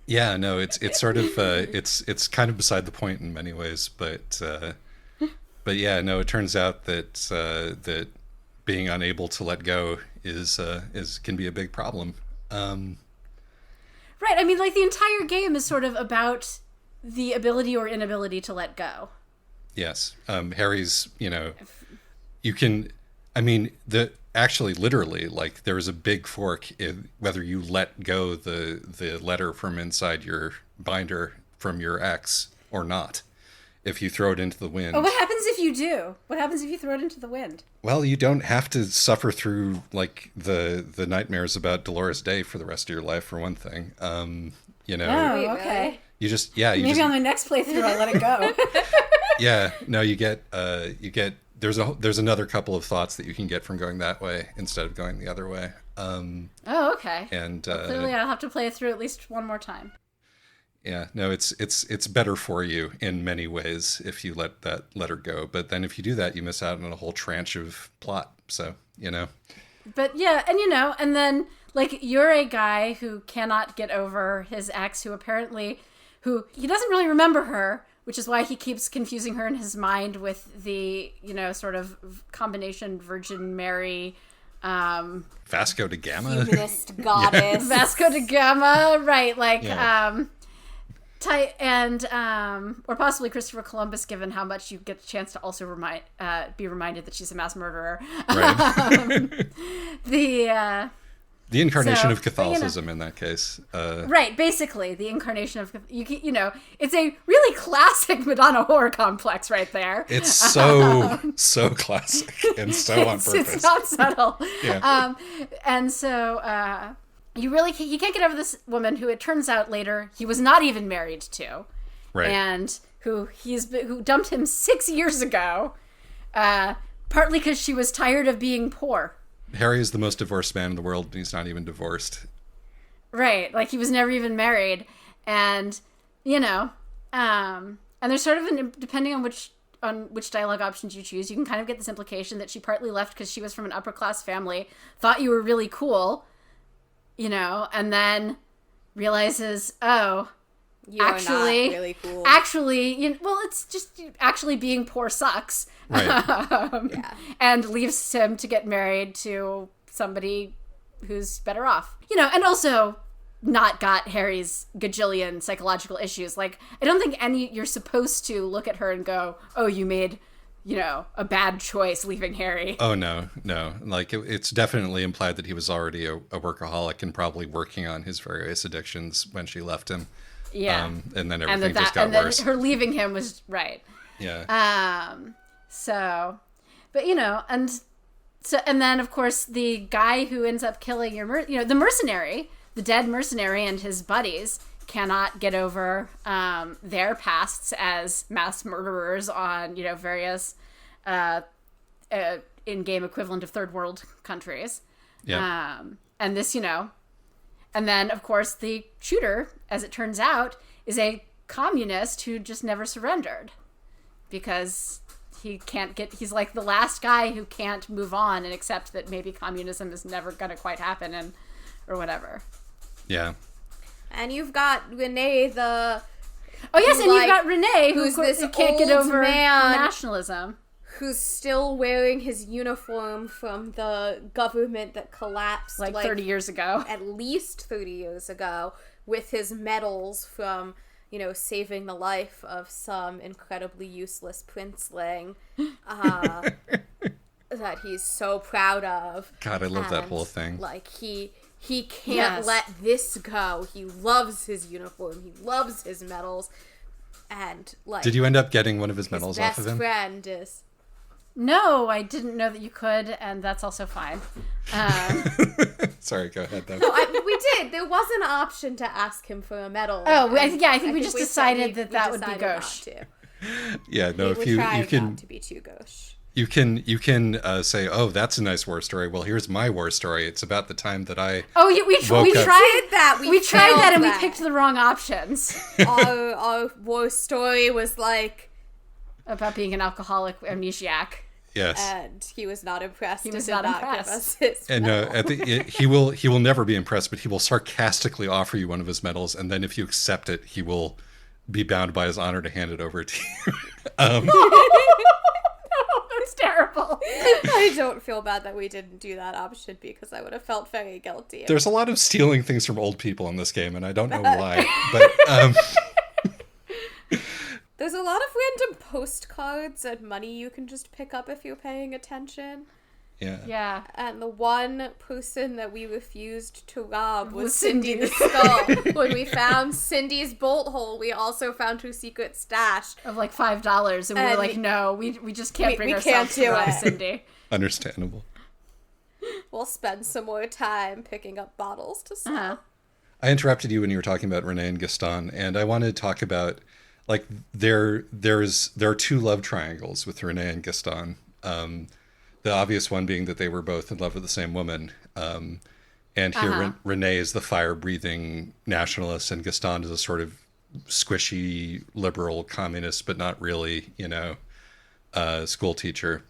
Yeah, no, it's sort of it's kind of beside the point in many ways, but yeah, no, it turns out that that being unable to let go is can be a big problem. Right. I mean, like, the entire game is sort of about the ability or inability to let go. Yes. Harry's, you can, actually literally, like, there is a big fork in whether you let go the letter from inside your binder from your ex or not. If you throw it into the wind. Oh, what happens if you do? What happens if you throw it into the wind? Well, you don't have to suffer through, like, the nightmares about Dolores Day for the rest of your life, for one thing. Oh, okay. You just, Maybe on my next playthrough I let it go. Yeah, no, you get, there's another couple of thoughts that you can get from going that way instead of going the other way. Oh, okay. And clearly I'll have to play it through at least one more time. Yeah, no, it's better for you in many ways if you let her go. But then if you do that, you miss out on a whole tranche of plot. So, But yeah, and and then, like, you're a guy who cannot get over his ex, who he doesn't really remember her, which is why he keeps confusing her in his mind with the, sort of combination Virgin Mary, Vasco da Gama. Humanist goddess. Vasco da Gama, right? Like, Yeah. Or possibly Christopher Columbus, given how much you get the chance to also be reminded that she's a mass murderer. Right. The incarnation of but, Catholicism in that case. Right, basically the incarnation of it's a really classic Madonna horror complex right there. It's so classic and so on purpose. It's not subtle. Yeah. And so he can't get over this woman who it turns out later he was not even married to. Right. And who dumped him 6 years ago, partly because she was tired of being poor. Harry is the most divorced man in the world, and he's not even divorced. Right, like he was never even married, and and there's sort of depending on which dialogue options you choose, you can kind of get this implication that she partly left because she was from an upper class family, thought you were really cool, and then realizes, oh, You're actually, not really cool. Actually, well, it's just actually being poor sucks. Right. Yeah. And leaves him to get married to somebody who's better off. And also not got Harry's gajillion psychological issues. Like, I don't think you're supposed to look at her and go, oh, you made, a bad choice leaving Harry. Oh, no. Like, it's definitely implied that he was already a workaholic and probably working on his various addictions when she left him. Yeah. And then everything just got worse. Her leaving him was right. Yeah. So, but and then of course the guy who ends up killing the mercenary, the dead mercenary and his buddies cannot get over their pasts as mass murderers on various in-game equivalent of third world countries. Yeah. And this and then of course the shooter, as it turns out, is a communist who just never surrendered because he's like the last guy who can't move on and accept that maybe communism is never going to quite happen or whatever. Yeah. And you've got Renee you've got Renee who can't get over nationalism. Who's still wearing his uniform from the government that collapsed like 30 years ago. At least 30 years ago, with his medals from, saving the life of some incredibly useless princeling that he's so proud of. God, I love that whole thing. Like, he can't let this go. He loves his uniform. He loves his medals. And, like... Did you end up getting one of his medals off of him? His best friend is... No, I didn't know that you could, and that's also fine. Sorry, go ahead, though. No, we did. There was an option to ask him for a medal. Oh, I think we just decided that would be gauche. Yeah, no, if you can not to be too gauche. You can say, "Oh, that's a nice war story." Well, here's my war story. It's about the time that I we tried that. We tried that, and that. we picked the wrong options. Our war story was like about being an alcoholic amnesiac. Yes, and he was not impressed. He was not impressed. Give us his and he will never be impressed, but he will sarcastically offer you one of his medals, and then if you accept it, he will be bound by his honor to hand it over to you. That's terrible. I don't feel bad that we didn't do that option because I would have felt very guilty. There's a lot of stealing things from old people in this game, and I don't know why. But there's a lot of random postcards and money you can just pick up if you're paying attention. Yeah. And the one person that we refused to rob was Cindy the Skull. When we found Cindy's bolt hole, we also found her secret stash of like $5, and we were like, no, we just can't bring ourselves to rob Cindy. Understandable. We'll spend some more time picking up bottles to sell. Uh-huh. I interrupted you when you were talking about Renee and Gaston, and I wanted to talk about, like, there are two love triangles with Renee and Gaston. The obvious one being that they were both in love with the same woman. And here Renee is the fire-breathing nationalist, and Gaston is a sort of squishy liberal communist, but not really, school teacher.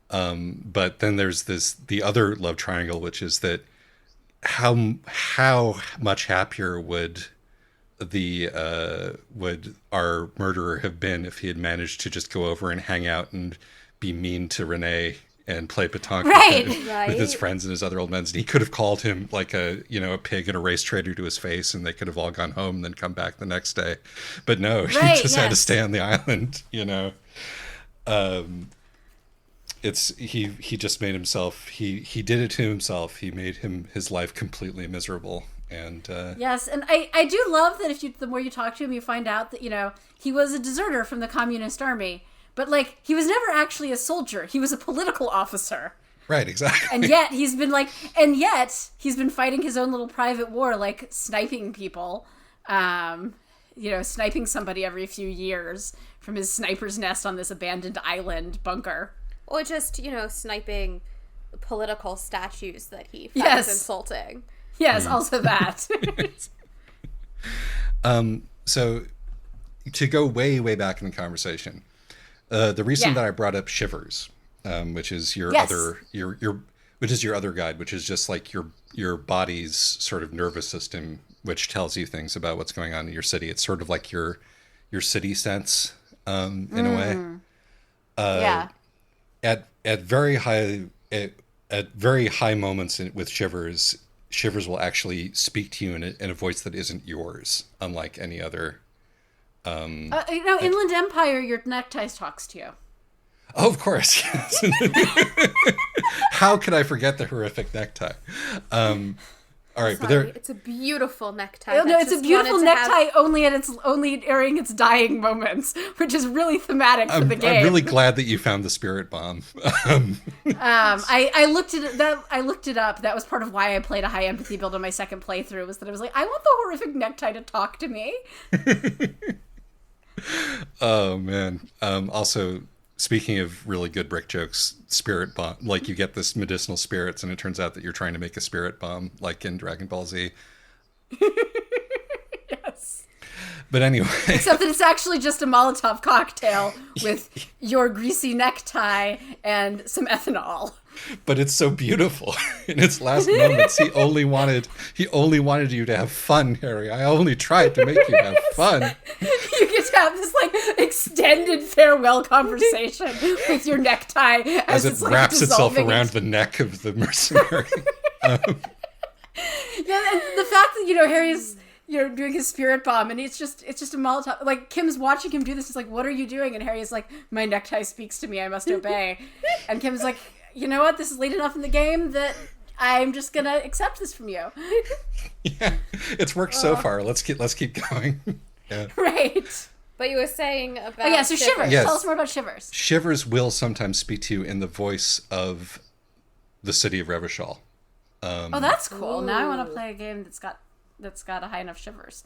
But then there's the other love triangle, which is that how much happier would our murderer have been if he had managed to just go over and hang out and be mean to Renee and play pétanque with his friends and his other old men. And he could have called him like a pig and a race traitor to his face, and they could have all gone home and then come back the next day. But no, he just had to stay on the island, he just made himself, he did it to himself. He made his life completely miserable. And yes, and I do love that the more you talk to him, you find out that he was a deserter from the communist army, but like he was never actually a soldier. He was a political officer. Right, exactly. And yet he's been fighting his own little private war, like sniping people, sniping somebody every few years from his sniper's nest on this abandoned island bunker. Or just, sniping political statues that he finds insulting. Yes, also that. So to go way, way back in the conversation, the reason that I brought up Shivers, which is your other guide, which is just like your body's sort of nervous system, which tells you things about what's going on in your city. It's sort of like your city sense, in a way. At very high moments with Shivers will actually speak to you in a voice that isn't yours, unlike any other. Inland Empire, your necktie talks to you. Oh, of course. Yes. How could I forget the horrific necktie? All right, Sorry, but it's a beautiful necktie. No, it's a beautiful necktie only during its dying moments, which is really thematic for the game. I'm really glad that you found the spirit bomb. I looked it up. That was part of why I played a high empathy build on my second playthrough, was that I was like, I want the horrific necktie to talk to me. Oh man. Also, speaking of really good brick jokes, spirit bomb, like you get this medicinal spirits and it turns out that you're trying to make a spirit bomb, like in Dragon Ball Z. Yes. But anyway. Except that it's actually just a Molotov cocktail with your greasy necktie and some ethanol. But it's so beautiful. In its last moments, he only wanted you to have fun, Harry. I only tried to make you have fun. You get to have this like extended farewell conversation with your necktie as it wraps itself around the neck of the mercenary. Yeah, and the fact that Harry's doing his spirit bomb, and it's just a Molotov. Like, Kim's watching him do this. It's like, what are you doing? And Harry's like, my necktie speaks to me. I must obey. And Kim's like, you know what? This is late enough in the game that I'm just gonna accept this from you. Yeah, it's worked so far. Let's keep going. Yeah. Right. But you were saying about so Shivers. Yes. Tell us more about Shivers. Shivers will sometimes speak to you in the voice of the city of Revachol. Oh, that's cool. Ooh. Now I want to play a game that's got a high enough Shivers.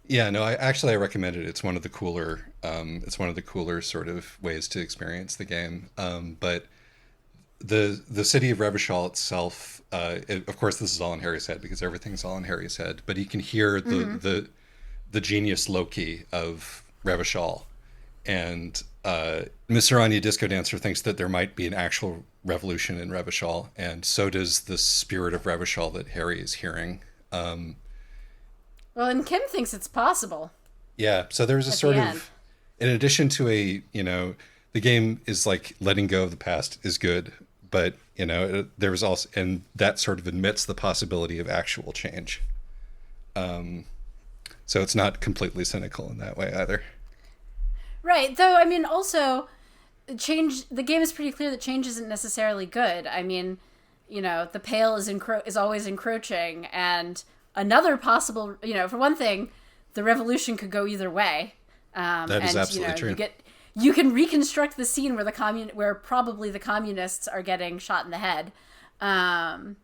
Yeah, no, I recommend it. It's one of the cooler sort of ways to experience the game. But the city of Revachol itself, of course, this is all in Harry's head because everything's all in Harry's head. But you can hear the genius Loki of Revachol, and Mr. Anya Disco Dancer thinks that there might be an actual revolution in Revachol, and so does the spirit of Revachol that Harry is hearing. Well, and Kim thinks it's possible. Yeah, so there's a sort of, in addition to the game is like letting go of the past is good, but there was also, and that sort of admits the possibility of actual change. So it's not completely cynical in that way either. Right, though, I mean, also, the game is pretty clear that change isn't necessarily good. I mean, the pale is always encroaching, and another possible, for one thing, the revolution could go either way. That is absolutely true. You can reconstruct the scene where probably the communists are getting shot in the head. And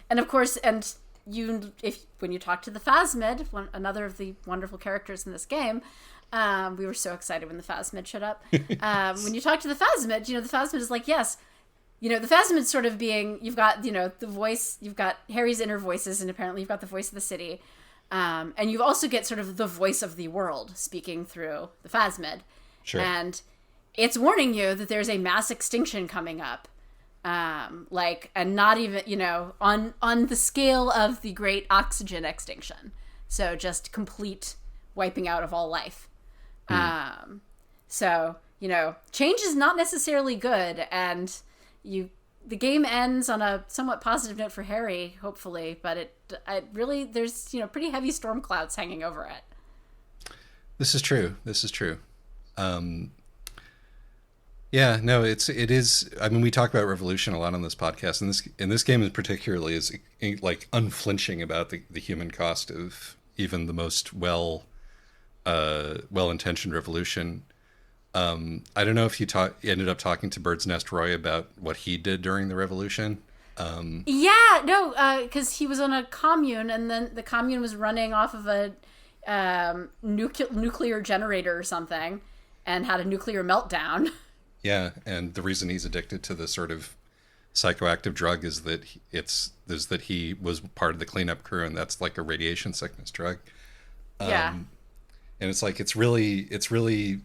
of course, when you talk to the Phasmid, another of the wonderful characters in this game, we were so excited when the Phasmid showed up. When you talk to the Phasmid, the Phasmid is like, yes, the Phasmid's sort of being, you've got, the voice, you've got Harry's inner voices, and apparently you've got the voice of the city. And you also get sort of the voice of the world speaking through the Phasmid. Sure. And it's warning you that there's a mass extinction coming up. And not even, on the scale of the great oxygen extinction. So just complete wiping out of all life. So, change is not necessarily good, and the game ends on a somewhat positive note for Harry, hopefully, but it really, there's, pretty heavy storm clouds hanging over it. This is true. Yeah, no, it is. I mean, we talk about revolution a lot on this podcast, and this game in particularly is like unflinching about the human cost of even the most well-intentioned revolution. I don't know if you ended up talking to Bird's Nest Roy about what he did during the revolution. Yeah, no, because he was on a commune, and then the commune was running off of a nuclear generator or something, and had a nuclear meltdown. Yeah, and the reason he's addicted to this sort of psychoactive drug is that he was part of the cleanup crew, and that's like a radiation sickness drug. Yeah. And it's like it's really.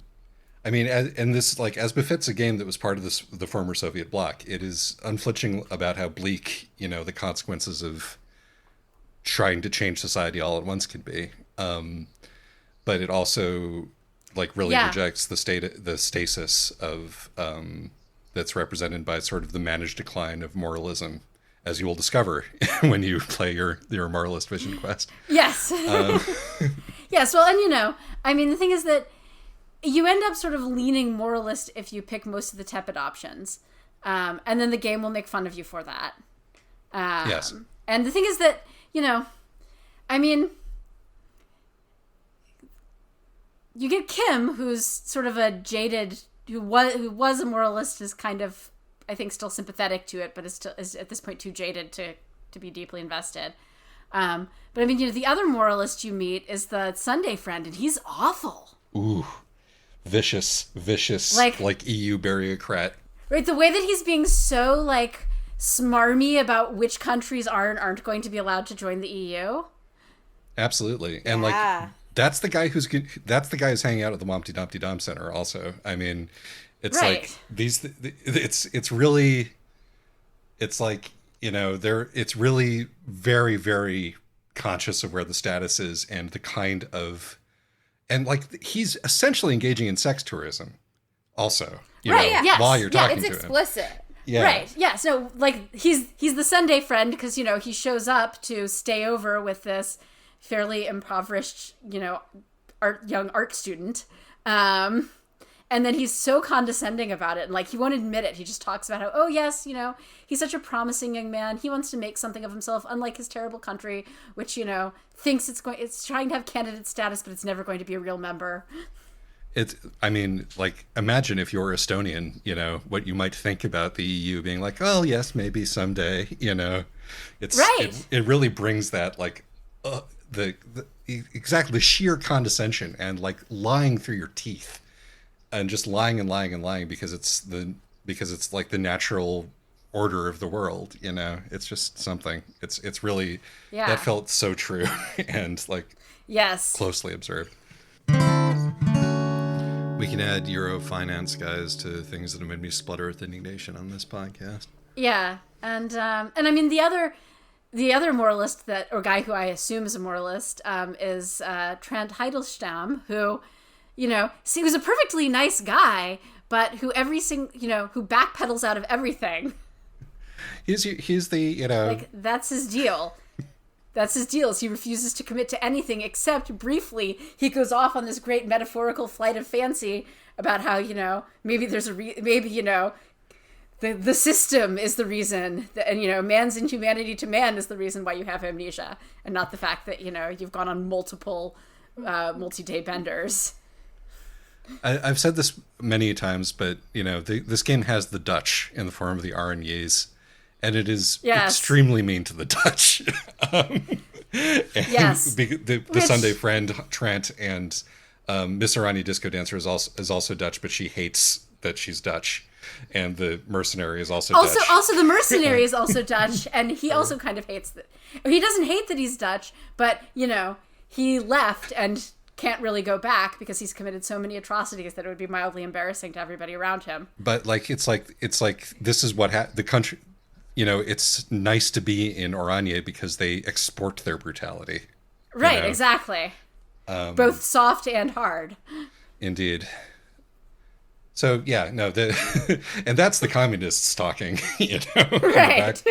I mean, and this, like, as befits a game that was part of the former Soviet bloc, it is unflinching about how bleak, the consequences of trying to change society all at once can be. But it also, like, really rejects the stasis of that's represented by sort of the managed decline of moralism, as you will discover when you play your moralist vision quest. Yes. Yes. Well, and I mean, the thing is that you end up sort of leaning moralist if you pick most of the tepid options. And then the game will make fun of you for that. Yes. And the thing is that, I mean, you get Kim, who's sort of a jaded, who was a moralist, is kind of, I think, still sympathetic to it, but is at this point too jaded to be deeply invested. But I mean, the other moralist you meet is the Sunday friend, and he's awful. Ooh. Vicious, like EU bureaucrat. Right, the way that he's being so, like, smarmy about which countries aren't going to be allowed to join the EU. Absolutely. And, like, that's the guy who's hanging out at the Wompty Dumpty Dom Center also. I mean, it's right. Like, it's really, it's like, it's really very, very conscious of where the status is and the kind of, and, like, he's essentially engaging in sex tourism also, while you're talking to him. It's explicit. Yeah. Right. Yeah. So, like, he's the Sunday friend because, he shows up to stay over with this fairly impoverished, young art student. And then he's so condescending about it. And, like, he won't admit it. He just talks about how, oh, yes, he's such a promising young man. He wants to make something of himself, unlike his terrible country, which, thinks it's trying to have candidate status, but it's never going to be a real member. I mean, like, imagine if you're Estonian, what you might think about the EU being like, oh, yes, maybe someday, It's right. It really brings that, like, exactly the sheer condescension and, like, lying through your teeth. And just lying and lying and lying because it's like the natural order of the world, It's just something. It's really that felt so true and, like, closely observed. We can add Euro finance guys to things that have made me splutter with indignation on this podcast. Yeah, and I mean the other moralist or guy who I assume is a moralist is Trent Heidelstam, who. He was a perfectly nice guy, but who who backpedals out of everything. He's the, like, that's his deal. That's his deal. Is he refuses to commit to anything except briefly. He goes off on this great metaphorical flight of fancy about how, maybe there's the system is the reason that, and, man's inhumanity to man is the reason why you have amnesia, and not the fact that, you've gone on multiple multi-day benders. I've said this many times, but, this game has the Dutch in the form of the RNYs, and it is extremely mean to the Dutch. Yes. The Sunday friend, Trent, and Miss Irani Disco Dancer is also Dutch, but she hates that she's Dutch. And the mercenary is also Dutch. Also, the mercenary is also Dutch, and he also kind of hates that. He doesn't hate that he's Dutch, but, he left and can't really go back because he's committed so many atrocities that it would be mildly embarrassing to everybody around him. But, like, it's like this is what the country, it's nice to be in Oranje because they export their brutality. Right, exactly. Both soft and hard. Indeed. So, yeah, no, and that's the communists talking, Right.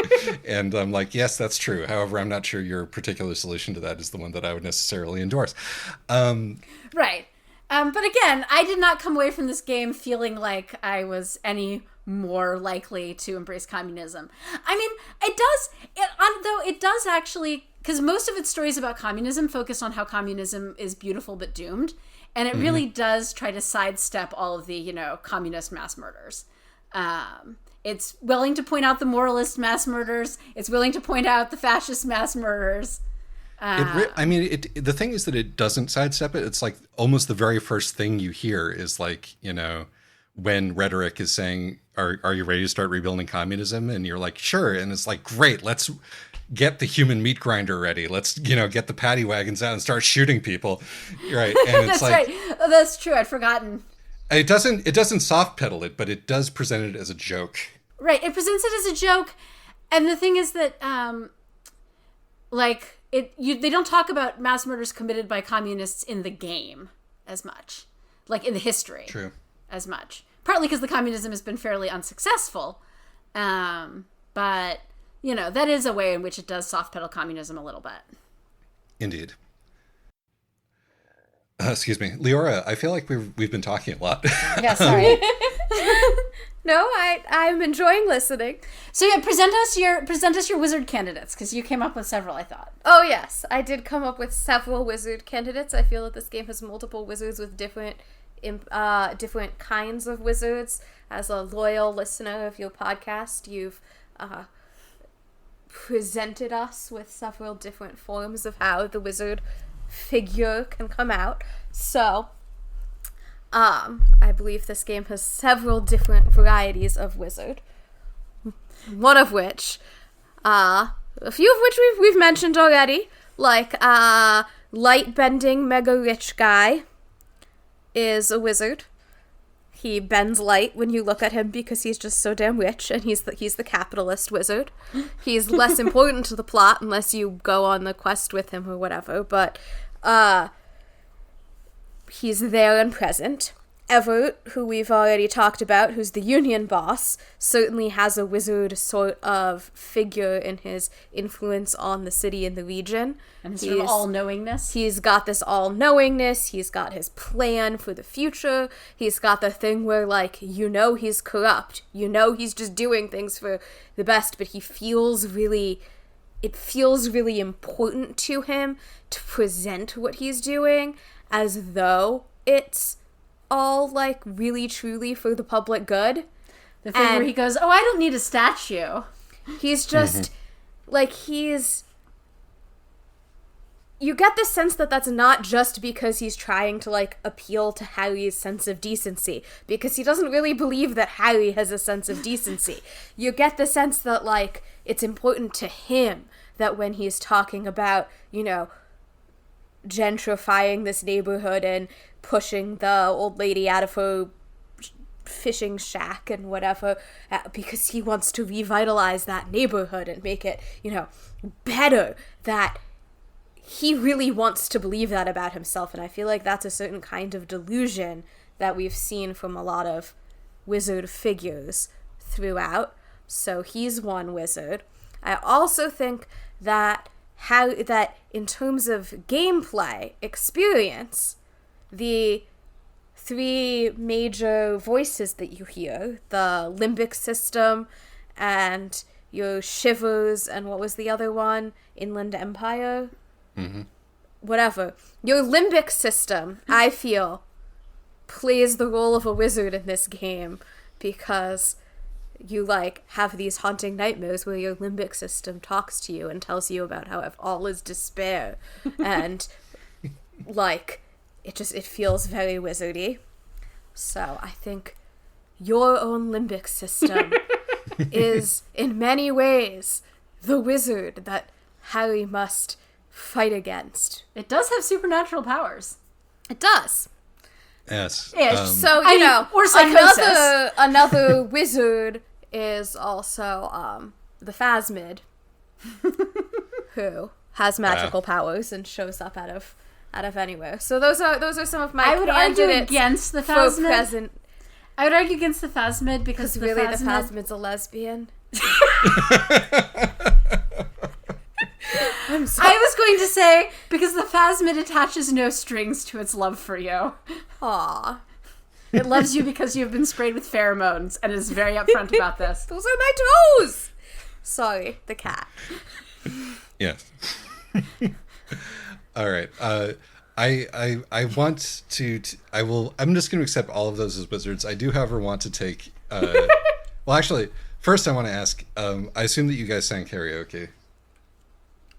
And I'm like, yes, that's true. However, I'm not sure your particular solution to that is the one that I would necessarily endorse. Right. But again, I did not come away from this game feeling like I was any more likely to embrace communism. I mean, it does actually because most of its stories about communism focus on how communism is beautiful but doomed, and it really does try to sidestep all of the, communist mass murders. It's willing to point out the moralist mass murders. It's willing to point out the fascist mass murders. The thing is that it doesn't sidestep it. It's like almost the very first thing you hear is like, when rhetoric is saying, are you ready to start rebuilding communism? And you're like, sure. And it's like, great, let's get the human meat grinder ready. Let's, get the paddy wagons out and start shooting people. Right. And it's That's right. Oh, that's true. I'd forgotten. It doesn't soft pedal it, but it does present it as a joke. Right. It presents it as a joke. And the thing is that, they don't talk about mass murders committed by communists in the game as much, like in the history. True. As much. Partly because the communism has been fairly unsuccessful. But, that is a way in which it does soft pedal communism a little bit. Indeed. Excuse me. Leora, I feel like we've been talking a lot. Yeah, sorry. No, I'm enjoying listening. So yeah, present us your wizard candidates, because you came up with several, I thought. Oh yes, I did come up with several wizard candidates. I feel that this game has multiple wizards with different kinds of wizards. As a loyal listener of your podcast, you've presented us with several different forms of how the wizard figure can come out. So, I believe this game has several different varieties of wizard. One of which, a few of which we've mentioned already, like light-bending mega rich guy is a wizard. He bends light when you look at him because he's just so damn rich, and he's the capitalist wizard. He's less important to the plot unless you go on the quest with him or whatever, but he's there and present. Everett, who we've already talked about, who's the union boss, certainly has a wizard sort of figure in his influence on the city and the region. And his sort of all-knowingness. He's got this all-knowingness. He's got his plan for the future. He's got the thing where, he's corrupt. He's just doing things for the best, but it feels really important to him to present what he's doing as though it's all really truly for the public good. The thing where he goes, I don't need a statue. He's just you get the sense that that's not just because he's trying to appeal to Harry's sense of decency, because he doesn't really believe that Harry has a sense of decency. You get the sense that it's important to him that when he's talking about, gentrifying this neighborhood and pushing the old lady out of her fishing shack and whatever, because he wants to revitalize that neighborhood and make it, better, that he really wants to believe that about himself. And I feel like that's a certain kind of delusion that we've seen from a lot of wizard figures throughout. So he's one wizard. I also think that in terms of gameplay experience, the three major voices that you hear, the limbic system and your shivers, and what was the other one? Inland Empire? Mm-hmm. Whatever. Your limbic system, I feel, plays the role of a wizard in this game, because you have these haunting nightmares where your limbic system talks to you and tells you about how all is despair, and it feels very wizardy. So I think your own limbic system is in many ways the wizard that Harry must fight against. It does have supernatural powers. It does. Yes. So, or psychosis. Another wizard is also the Phasmid, who has magical powers and shows up out of anywhere. So those are some of my I would argue candidates against the for Phasmid. present. I would argue against the Phasmid because the Phasmid's a lesbian. I'm sorry. I was going to say because the Phasmid attaches no strings to its love for you. Aww. It loves you because you've been sprayed with pheromones and is very upfront about this. Those are my toes! Sorry, the cat. Yes. All right. I want to. I will. I'm just going to accept all of those as wizards. I do, however, want to take. Well, actually, first I want to ask. I assume that you guys sang karaoke.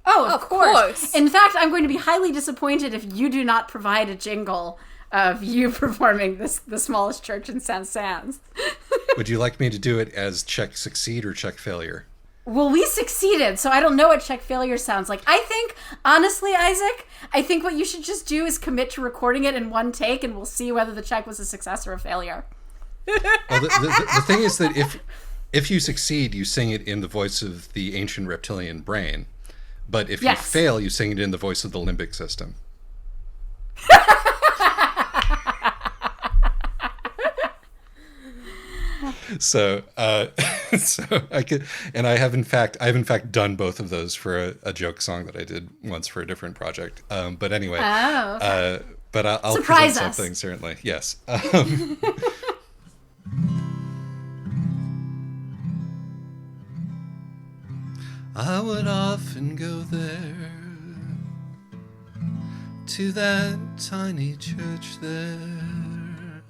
Oh, Of course. In fact, I'm going to be highly disappointed if you do not provide a jingle of you performing the smallest church in Saint-Saëns. Would you like me to do it as check succeed or check failure? Well, we succeeded, so I don't know what check failure sounds like. I think, honestly, Isaac, I think what you should just do is commit to recording it in one take, and we'll see whether the check was a success or a failure. Well, the thing is that if you succeed, you sing it in the voice of the ancient reptilian brain. But if you fail, you sing it in the voice of the limbic system. So I could, and I have in fact done both of those for a joke song that I did once for a different project. But anyway, okay. But I'll Surprise present us. something certainly. Yes. I would often go there, to that tiny church there,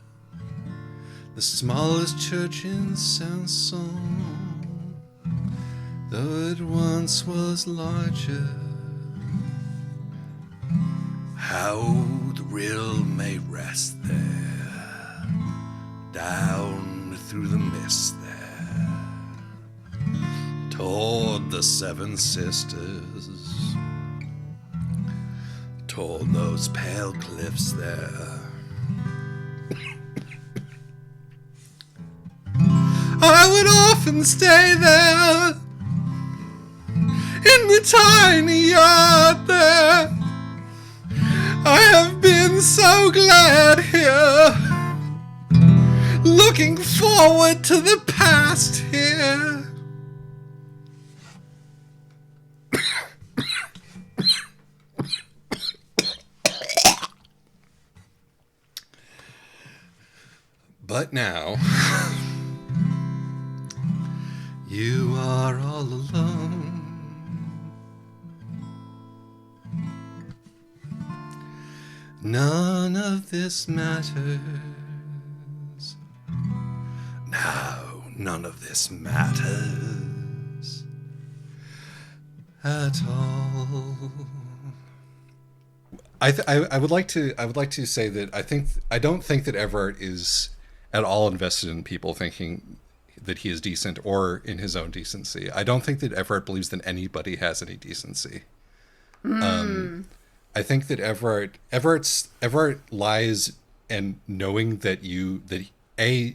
the smallest church in Sanson, though it once was larger. How the rill may rest there, down through the mist there, toward the Seven Sisters, toward those pale cliffs there. I would often stay there, in the tiny yard there. I have been so glad here, looking forward to the past here. But now, you are all alone. None of this matters. Now, none of this matters at all. I would like to say that I don't think that Everett is at all invested in people thinking that he is decent or in his own decency. I don't think that Everett believes that anybody has any decency. I think that Everett lies, and knowing that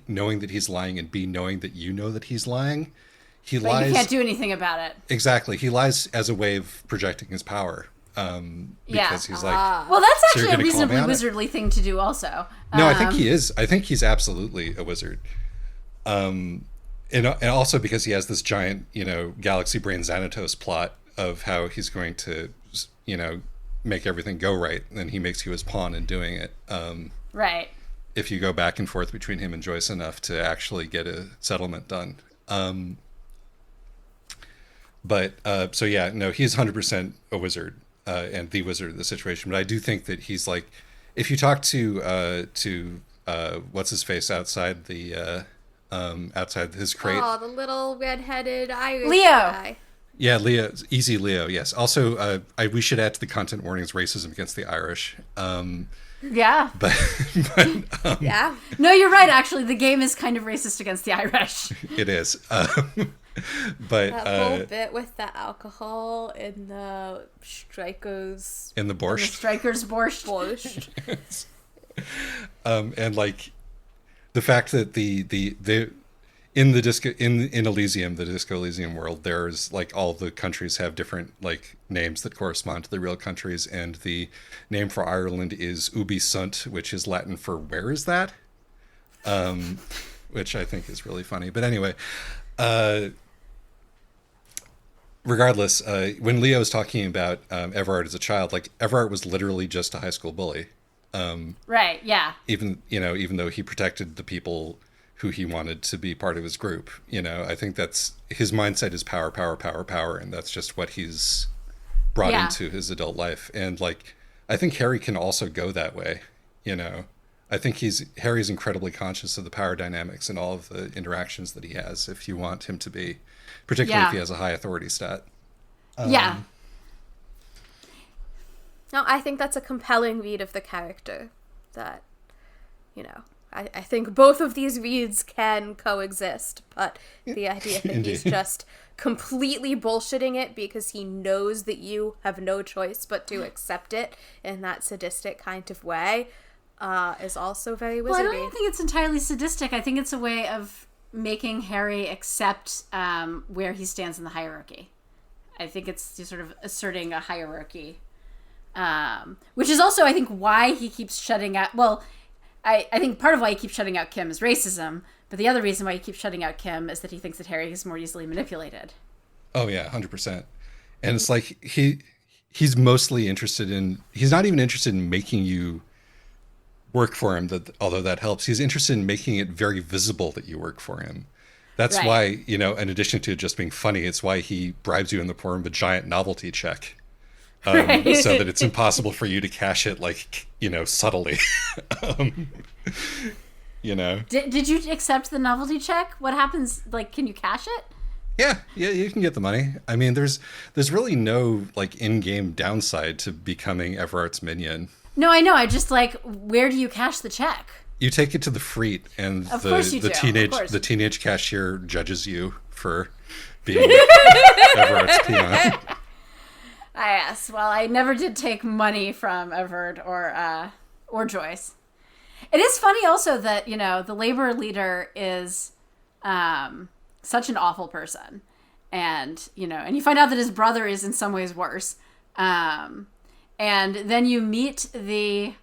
knowing that he's lying, and B, knowing that you know that he's lying, he But lies. you can't do anything about it. Exactly. He lies as a way of projecting his power. Because he's like, Well, that's "So you're actually a gonna call me reasonably on it?" wizardly thing to do also. No, I think he is. I think he's absolutely a wizard. And also because he has this giant, Galaxy Brain Xanatos plot of how he's going to, make everything go right. And he makes you his pawn in doing it. Right. If you go back and forth between him and Joyce enough to actually get a settlement done. So yeah, no, he's 100% a wizard, and the wizard of the situation. But I do think that he's like, if you talk to what's his face outside outside his crate. Oh, the little red-headed Irish Leo. guy. Yeah, Leo, easy Leo. Yes. Also, we should add to the content warnings racism against the Irish. Yeah. But Yeah. No, you're right, actually. The game is kind of racist against the Irish. it is. But That whole bit with the alcohol in the strikers. in the The borscht. strikers borscht. Borscht. And like the fact that the in the disco in Elysium, the Disco Elysium world, there's like all the countries have different like names that correspond to the real countries, and the name for Ireland is Ubi Sunt, which is Latin for "where is that?" Which I think is really funny. But anyway, regardless, when Leo's talking about Everard as a child, like Everard was literally just a high school bully. Right, yeah. Even though he protected the people who he wanted to be part of his group, I think that's his mindset is power, power, power, power, and that's just what he's brought Yeah. into his adult life. And like, I think Harry can also go that way, you know. I think Harry's incredibly conscious of the power dynamics and all of the interactions that he has, if you want him to be, particularly if he has a high authority stat. Yeah. No, I think that's a compelling read of the character that, you know, I think both of these reads can coexist, but the idea that he's just completely bullshitting it because he knows that you have no choice but to accept it in that sadistic kind of way is also very wizardy. Well, I don't even think it's entirely sadistic. I think it's a way of making Harry accept where he stands in the hierarchy. I think it's just sort of asserting a hierarchy, which is also, I think, why he keeps shutting out... Well, I think part of why he keeps shutting out Kim is racism, but the other reason why he keeps shutting out Kim is that he thinks that Harry is more easily manipulated. Oh, yeah, 100%. And it's like he's mostly interested in... He's not even interested in making you work for him, although that helps. He's interested in making it very visible that you work for him. That's Right. why, you know, in addition to just being funny, it's why he bribes you in the form of a giant novelty check. So that it's impossible for you to cash it, like, you know, subtly. You know? Did you accept the novelty check? What happens? Like, can you cash it? Yeah, you can get the money. I mean, there's really no, like, in-game downside to becoming Everart's minion. No, I know. I just, like, where do you cash the check? You take it to the Freet, and Of course you do. the teenage cashier judges you for being Everart's peon. Yes. Well, I never did take money from Everard or Joyce. It is funny also that, you know, the labor leader is such an awful person. And, you know, and you find out that his brother is in some ways worse. And then you meet the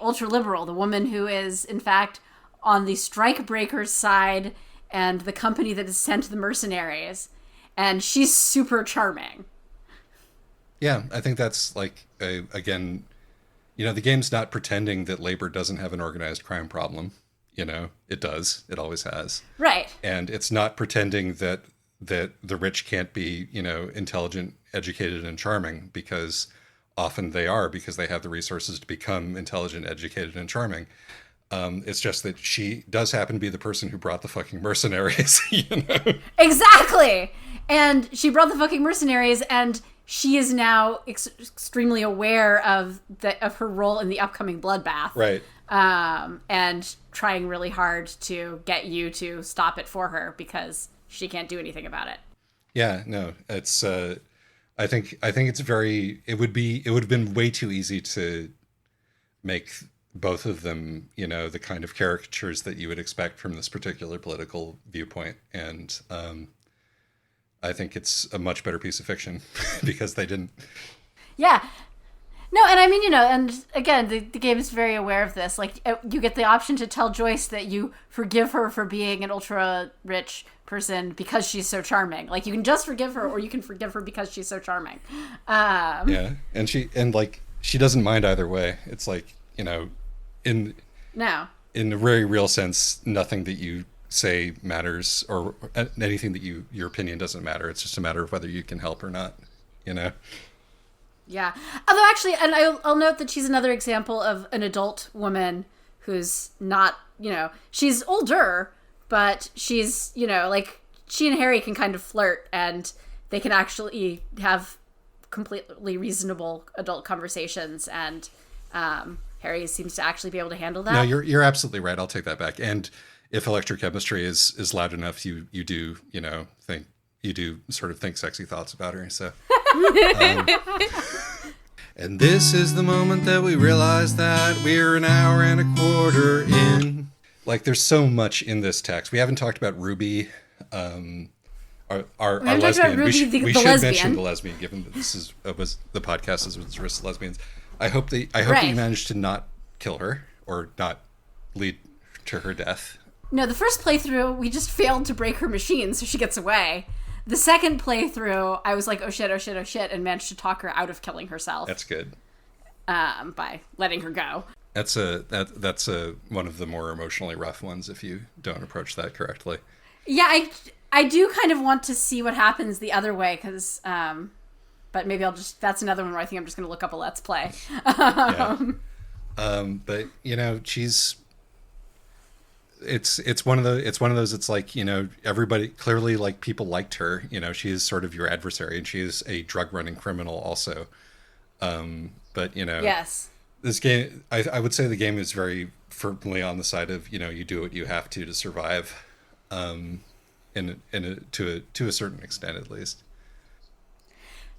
ultra liberal, the woman who is, in fact, on the strike breakers side and the company that has sent the mercenaries. And she's super charming. Yeah, I think that's like, again, you know, the game's not pretending that labor doesn't have an organized crime problem. You know, it does. It always has. Right. And it's not pretending that the rich can't be, you know, intelligent, educated, and charming, because often they are, because they have the resources to become intelligent, educated, and charming. It's just that she does happen to be the person who brought the fucking mercenaries, you know? Exactly. And she brought the fucking mercenaries, and she is now extremely aware of her role in the upcoming bloodbath. Right. And trying really hard to get you to stop it for her because she can't do anything about it. Yeah, no, it's, I think it's it would have been way too easy to make both of them, you know, the kind of caricatures that you would expect from this particular political viewpoint. And, I think it's a much better piece of fiction because they didn't. Yeah. No, and I mean, you know, and again, the game is very aware of this. Like, you get the option to tell Joyce that you forgive her for being an ultra rich person because she's so charming. Like, you can just forgive her, or you can forgive her because she's so charming. Yeah, and she doesn't mind either way. It's like, you know, in a very real sense, nothing that you say matters, or anything that your opinion doesn't matter. It's just a matter of whether you can help or not, you know? Yeah. Although actually, and I'll note that she's another example of an adult woman who's not, you know, she's older, but she's, you know, like, she and Harry can kind of flirt, and they can actually have completely reasonable adult conversations, and Harry seems to actually be able to handle that. No, you're absolutely right. I'll take that back. And if electrochemistry is loud enough, you do, you know, sort of think sexy thoughts about her. So, and this is the moment that we realize that we're an hour and a quarter in. Like, there's so much in this text. We haven't talked about Ruby, our lesbian. We should mention the lesbian, given that this was the podcast is with just lesbians. I hope that you managed to not kill her or not lead to her death. No, the first playthrough, we just failed to break her machine, so she gets away. The second playthrough, I was like, oh shit, and managed to talk her out of killing herself. That's good. By letting her go. That's one of the more emotionally rough ones if you don't approach that correctly. Yeah, I do kind of want to see what happens the other way, because But maybe that's another one where I think I'm just going to look up a Let's Play. But it's one of those, it's like, everybody clearly, like, people liked her, she is sort of your adversary, and she is a drug running criminal also. But yes, this game, I would say the game is very firmly on the side of, you do what you have to survive, to a certain extent, at least.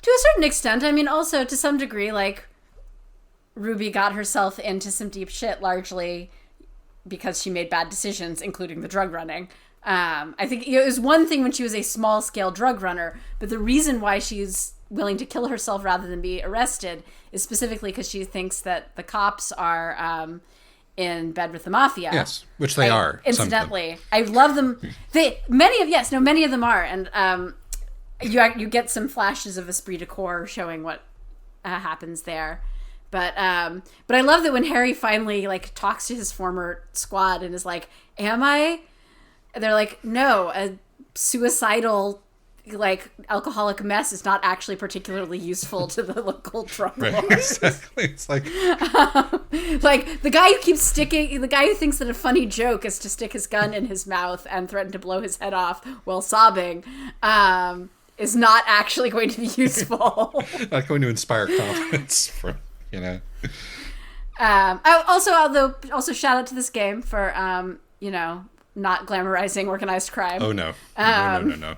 To a certain extent. I mean, also to some degree, like, Ruby got herself into some deep shit largely because she made bad decisions, including the drug running. I think it was one thing when she was a small scale drug runner, but the reason why she's willing to kill herself rather than be arrested is specifically because she thinks that the cops are in bed with the mafia. Yes, which they are. Incidentally, I love them. Many of them are, and you get some flashes of esprit de corps showing what happens there. But I love that when Harry finally, like, talks to his former squad and is like, "Am I?" And they're like, "No, a suicidal, like, alcoholic mess is not actually particularly useful to the local drug lords." Right, exactly. It's like, like, the guy who thinks that a funny joke is to stick his gun in his mouth and threaten to blow his head off while sobbing, is not actually going to be useful. Not going to inspire confidence from, Also shout out to this game for, not glamorizing organized crime. Oh, no. No.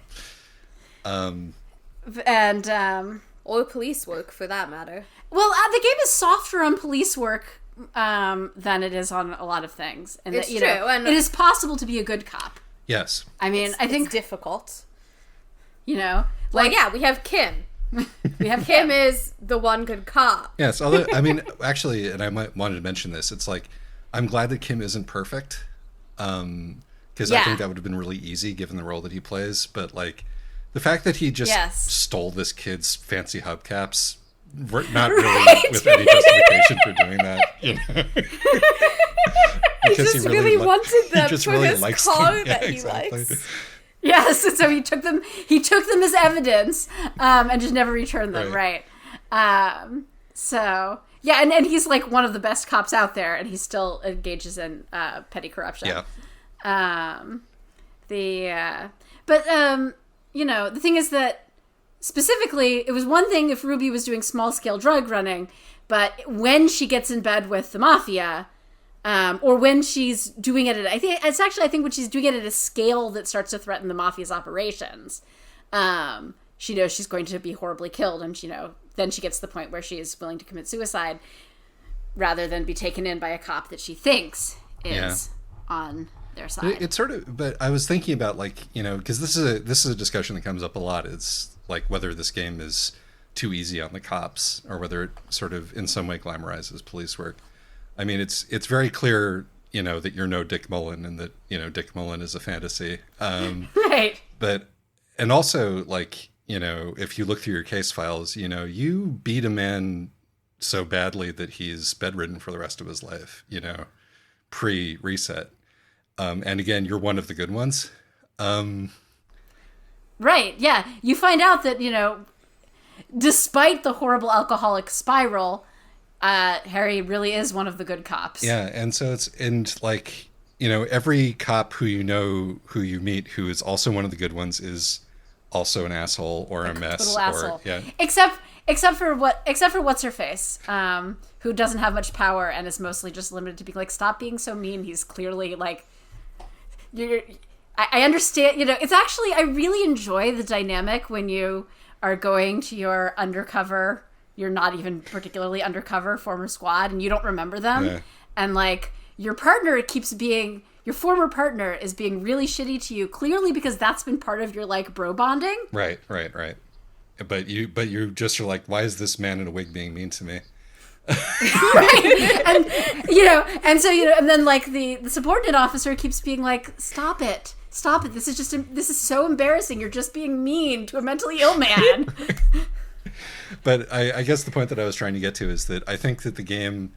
Or police work, for that matter. Well, the game is softer on police work than it is on a lot of things. And it's true. And it is possible to be a good cop. Yes. I mean, I think it's difficult. Like, well, yeah, we have Kim. Kim is the one good cop. Yes, although, I mean, actually, and I wanted to mention this, it's like, I'm glad that Kim isn't perfect, because I think that would have been really easy given the role that he plays, but, like, the fact that he just stole this kid's fancy hubcaps, not really with any justification for doing that, He just really wanted them just for really his likes car them. that Yeah, he exactly. likes. Yes, and so he took them as evidence, and just never returned them, right? So, yeah, and he's, like, one of the best cops out there, and he still engages in petty corruption. Yeah. The thing is that, specifically, it was one thing if Ruby was doing small-scale drug running, but when she gets in bed with the mafia, or when she's doing it I think when she's doing it at a scale that starts to threaten the mafia's operations, she knows she's going to be horribly killed, and then she gets to the point where she is willing to commit suicide rather than be taken in by a cop that she thinks is on their side. It's sort of, but I was thinking about, like, because this is a discussion that comes up a lot. It's like whether this game is too easy on the cops or whether it sort of in some way glamorizes police work. I mean, it's very clear, that you're no Dick Mullen and that, Dick Mullen is a fantasy. Right. But, and also, like, if you look through your case files, you beat a man so badly that he's bedridden for the rest of his life, pre-reset. And again, you're one of the good ones. Right, yeah. You find out that, despite the horrible alcoholic spiral, Harry really is one of the good cops. Yeah, and so every cop who you meet who is also one of the good ones is also an asshole or a mess. Total asshole. Yeah. Except for what's her face, who doesn't have much power and is mostly just limited to being like, stop being so mean. He's clearly like, I understand. It's actually, I really enjoy the dynamic when you are going to your undercover. You're not even particularly undercover former squad, and you don't remember them, and like your former partner is being really shitty to you, clearly because that's been part of your, like, bro bonding. Right. But you just are like, why is this man in a wig being mean to me? Right. And then, like, the subordinate officer keeps being like, stop it. This is so embarrassing. You're just being mean to a mentally ill man. But I guess the point that I was trying to get to is that I think that the game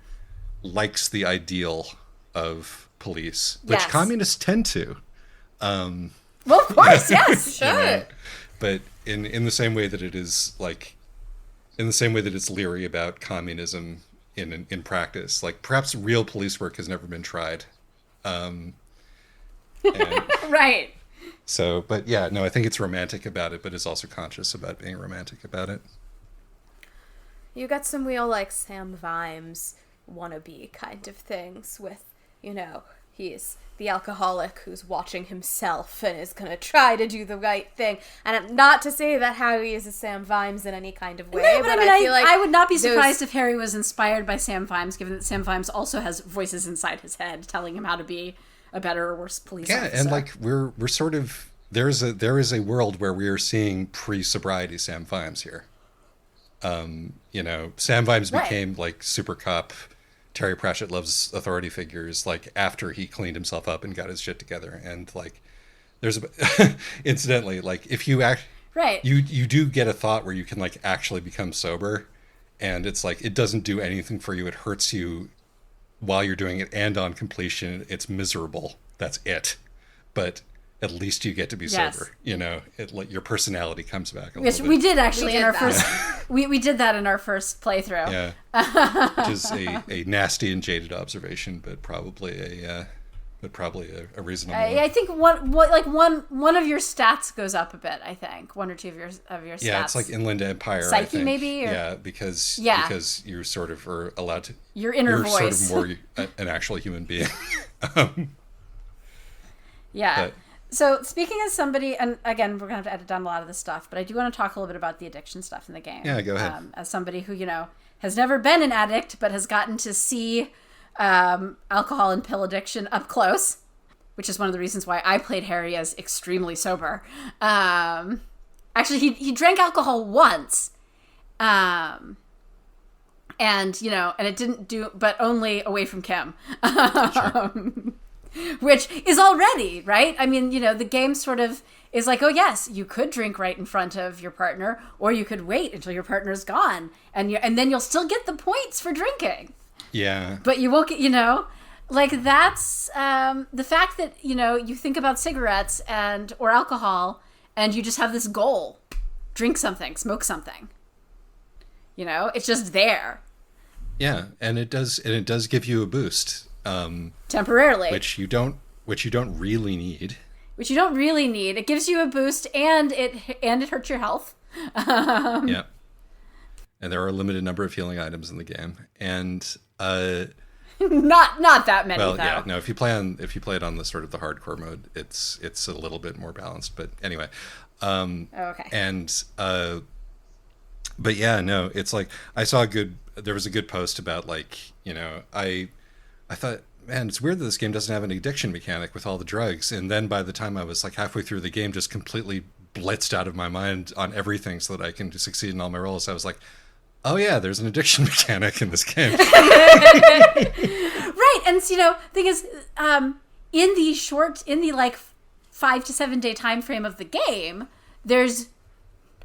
likes the ideal of police, which communists tend to. Well, of course, yes, sure. But in the same way that it is, like, in the same way that it's leery about communism in practice. Like perhaps real police work has never been tried. And Right. so, but yeah, no, I think it's romantic about it, but it's also conscious about being romantic about it. You got some real, like, Sam Vimes wannabe kind of things with, you know, he's the alcoholic who's watching himself and is going to try to do the right thing. And not to say that Harry is a Sam Vimes in any kind of way, No, but I feel like I would not be surprised if Harry was inspired by Sam Vimes, given that Sam Vimes also has voices inside his head telling him how to be a better or worse police officer. Yeah, and like we're sort of there is a world where we are seeing pre-sobriety Sam Vimes here. You know, Sam Vimes became like super cop. Terry Pratchett loves authority figures, like after he cleaned himself up and got his shit together. And like, there's incidentally, like if you you do get a thought where you can like actually become sober, and it's like it doesn't do anything for you. It hurts you while you're doing it, and on completion, it's miserable. That's it. But at least you get to be sober. You know, it like your personality comes back a little bit. We did actually in our first. We did that in our first playthrough. Yeah, which is a nasty and jaded observation, but probably a reasonable one. I think one of your stats goes up a bit. I think one or two of your stats. Yeah, it's like Inland Empire. Psyche, I think. maybe. Or... Yeah, because you sort of are allowed to. Your inner voice. You're sort of more an actual human being. Yeah. But, so speaking as somebody, and again, we're going to have to edit down a lot of this stuff, but I do want to talk a little bit about the addiction stuff in the game. Yeah, go ahead. As somebody who, you know, has never been an addict, but has gotten to see alcohol and pill addiction up close, which is one of the reasons why I played Harry as extremely sober. Actually, he drank alcohol once, and, you know, and it didn't do, but only away from Kim. Sure. Which is already, right? I mean, you know, the game sort of is like, oh, yes, you could drink right in front of your partner, or you could wait until your partner's gone, and then you'll still get the points for drinking. Yeah. But you won't get, you know, like that's the fact that, you know, you think about cigarettes or alcohol, and you just have this goal. Drink something, smoke something. You know, it's just there. Yeah, and it does give you a boost. Temporarily, which you don't really need. Which you don't really need. It gives you a boost, and it hurts your health. Yeah, and there are a limited number of healing items in the game, and not that many. Well, though. Yeah, no. If you play it on the sort of the hardcore mode, it's a little bit more balanced. But anyway, okay. And but yeah, no, it's like there was a good post about like, you know, I thought, man, it's weird that this game doesn't have an addiction mechanic with all the drugs. And then by the time I was like halfway through the game, just completely blitzed out of my mind on everything so that I can succeed in all my roles. I was like, oh yeah, there's an addiction mechanic in this game. Right. And, you know, thing is, in the like 5 to 7 day time frame of the game, there's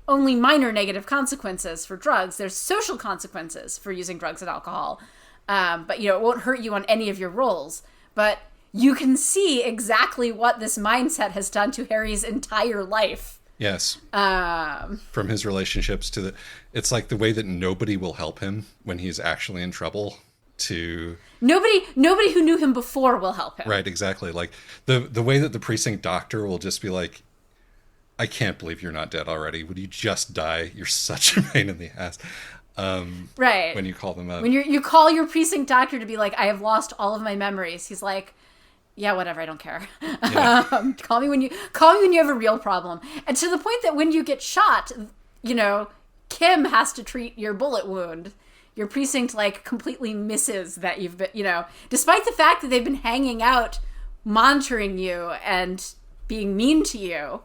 only minor negative consequences for drugs. There's social consequences for using drugs and alcohol. But, you know, it won't hurt you on any of your rolls. But you can see exactly what this mindset has done to Harry's entire life. Yes. From his relationships to it's like the way that nobody will help him when he's actually in trouble to... Nobody who knew him before will help him. Right, exactly. Like the way that the precinct doctor will just be like, I can't believe you're not dead already. Would you just die? You're such a pain in the ass. Right. When you call them up. When you call your precinct doctor to be like, I have lost all of my memories. He's like, yeah, whatever, I don't care. Yeah. Call me when you have a real problem. And to the point that when you get shot, you know, Kim has to treat your bullet wound. Your precinct like completely misses that you've been, you know, despite the fact that they've been hanging out, monitoring you and being mean to you.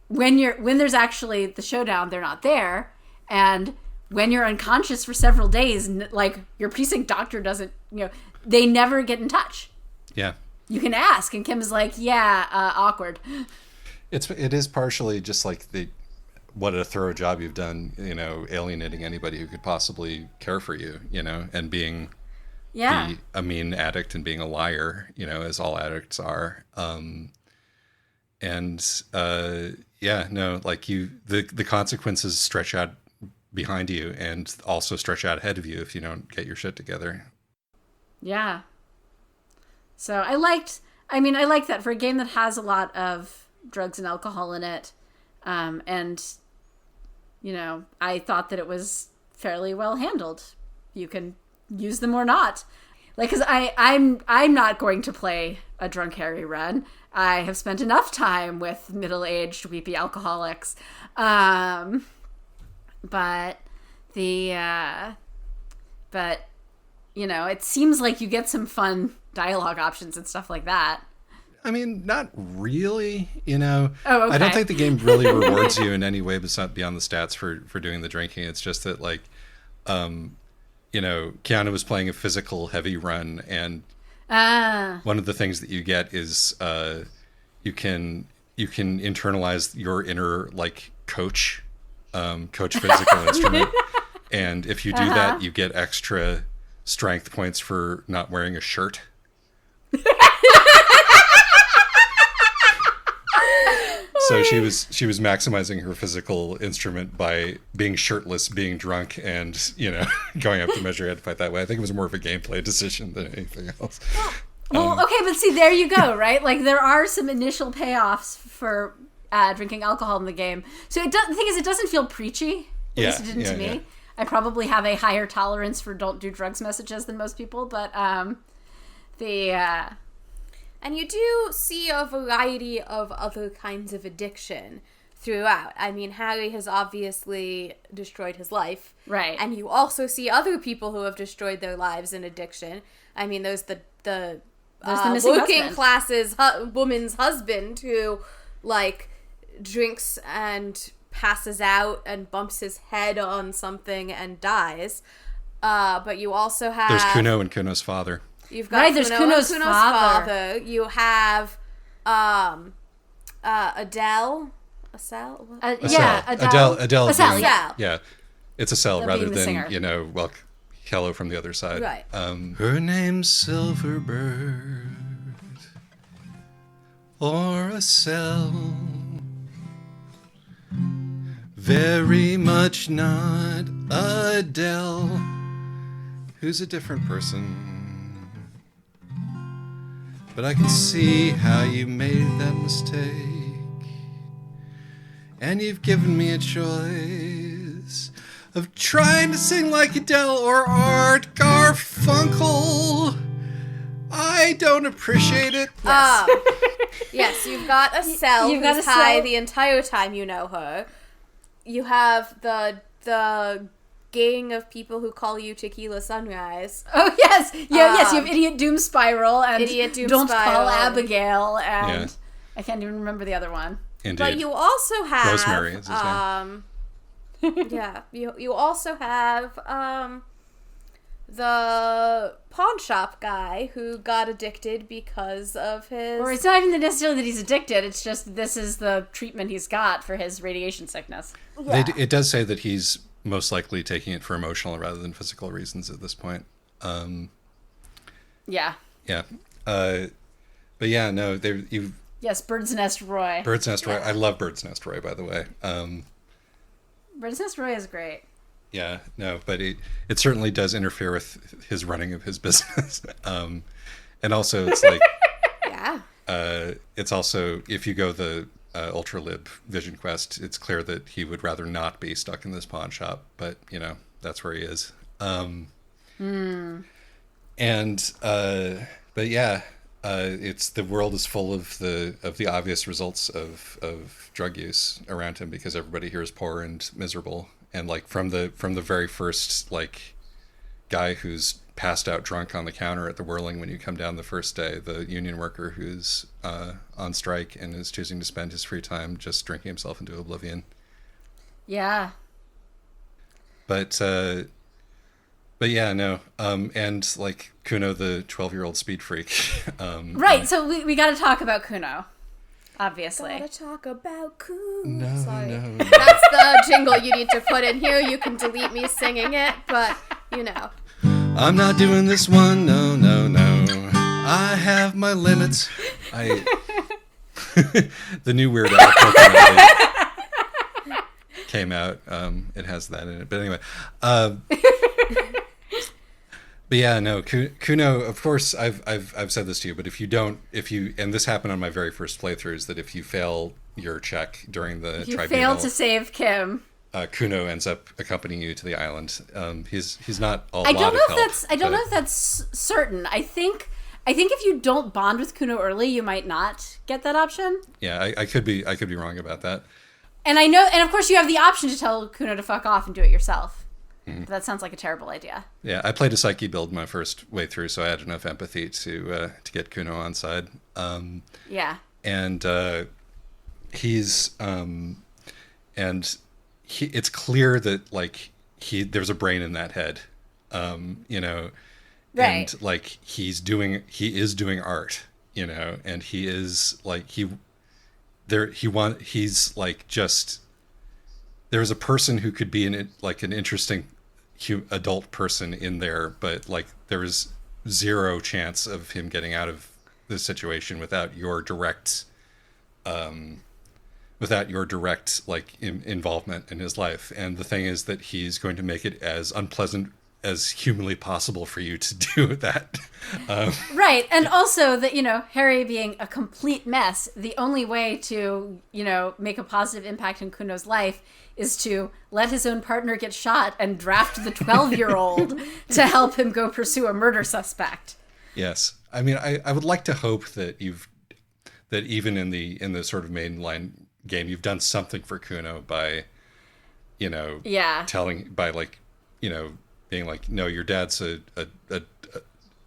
When there's actually the showdown, they're not there. And when you're unconscious for several days, like your precinct doctor doesn't, you know, they never get in touch. Yeah. You can ask, and Kim's like, yeah, awkward. It is partially just like what a thorough job you've done, you know, alienating anybody who could possibly care for you, you know, and being a mean addict and being a liar, you know, as all addicts are. Like the consequences stretch out behind you and also stretch out ahead of you if you don't get your shit together. Yeah. So I like that for a game that has a lot of drugs and alcohol in it. And, you know, I thought that it was fairly well handled. You can use them or not. Like, because I'm not going to play a Drunk Harry run. I have spent enough time with middle-aged, weepy alcoholics. But you know, it seems like you get some fun dialogue options and stuff like that. I mean, not really, you know. Oh, okay. I don't think the game really rewards you in any way beyond the stats for doing the drinking. It's just that, like, you know, Keanu was playing a physical heavy run, and one of the things that you get is you can internalize your inner, like, coach physical instrument. And if you do that, you get extra strength points for not wearing a shirt. So she was maximizing her physical instrument by being shirtless, being drunk, and, you know, going up to measure head fight that way. I think it was more of a gameplay decision than anything else. Well, okay, but see, there you go, right? Like, there are some initial payoffs for drinking alcohol in the game. So the thing is, it doesn't feel preachy. At least it didn't to me. Yeah. I probably have a higher tolerance for don't do drugs messages than most people, but and you do see a variety of other kinds of addiction throughout. I mean, Harry has obviously destroyed his life. Right. And you also see other people who have destroyed their lives in addiction. I mean, there's the working class's woman's husband who, like, drinks and passes out and bumps his head on something and dies. But you also have... There's Kuno and Kuno's father. You've got there's Kuno's father. You have Adele. Adele. Adele. Estelle, yeah. It's Estelle rather than singer. You know, well, Hello from the other side. Right. Her name's Silverbird or Estelle. Very much not Adele, who's a different person. But I can see how you made that mistake. And you've given me a choice of trying to sing like Adele or Art Garfunkel. I don't appreciate it. Yes, you've got Estelle who's high the entire time you know her. You have the gang of people who call you Tequila Sunrise. Oh, yes. Yes, you have Idiot Doom Spiral and Don't Call Abigail, and I can't even remember the other one. Indeed. But you also have... Rosemary is his name. Yeah, you also have the pawn shop guy who got addicted because of his... Or it's not even necessarily that he's addicted, it's just this is the treatment he's got for his radiation sickness. Yeah. It does say that he's most likely taking it for emotional rather than physical reasons at this point. Yeah. Yeah. But yeah, no, Yes, Bird's Nest Roy. Bird's Nest Roy. I love Bird's Nest Roy, by the way. Bird's Nest Roy is great. Yeah, no, but it certainly does interfere with his running of his business. And also it's like... Yeah. It's also, if you go the ultra-lib vision quest, it's clear that he would rather not be stuck in this pawn shop, but, you know, that's where he is. But yeah, it's the world is full of the obvious results of drug use around him because everybody here is poor and miserable. And like from the very first like guy who's passed out drunk on the counter at the Whirling when you come down the first day, the union worker who's on strike and is choosing to spend his free time just drinking himself into oblivion. Yeah. But yeah, no. And like Kuno, the 12-year-old speed freak. Right. So we got to talk about Kuno, obviously. Gotta talk about Kuno. No, Sorry. no. That's the jingle you need to put in here. You can delete me singing it, but you know. I'm not doing this one. No, no, no. I have my limits. The new Weird Al Coconut came out, it has that in it. But anyway, but yeah, no, Kuno. Of course, I've said this to you, but if you, and this happened on my very first playthroughs, that if you fail your check during the If you tribunal, fail to save Kim. Kuno ends up accompanying you to the island. He's not all. I don't know if that's certain. I think if you don't bond with Kuno early, you might not get that option. Yeah, I could be wrong about that. And I know, and of course, you have the option to tell Kuno to fuck off and do it yourself. But that sounds like a terrible idea. Yeah, I played a psyche build my first way through, so I had enough empathy to get Kuno on side. Yeah. And he's and it's clear that like there's a brain in that head, you know, right. And like he is doing art, you know, and he is like he's like just there's a person who could be an interesting adult person in there, but like there is zero chance of him getting out of the situation without your direct like involvement in his life. And the thing is that he's going to make it as unpleasant as humanly possible for you to do that. Right. And also that, you know, Harry being a complete mess, the only way to, you know, make a positive impact in Kuno's life is to let his own partner get shot and draft the 12-year-old to help him go pursue a murder suspect. Yes. I mean, I would like to hope that even in the sort of mainline game, you've done something for Kuno by, you know, by like, you know, being like, no, your dad's a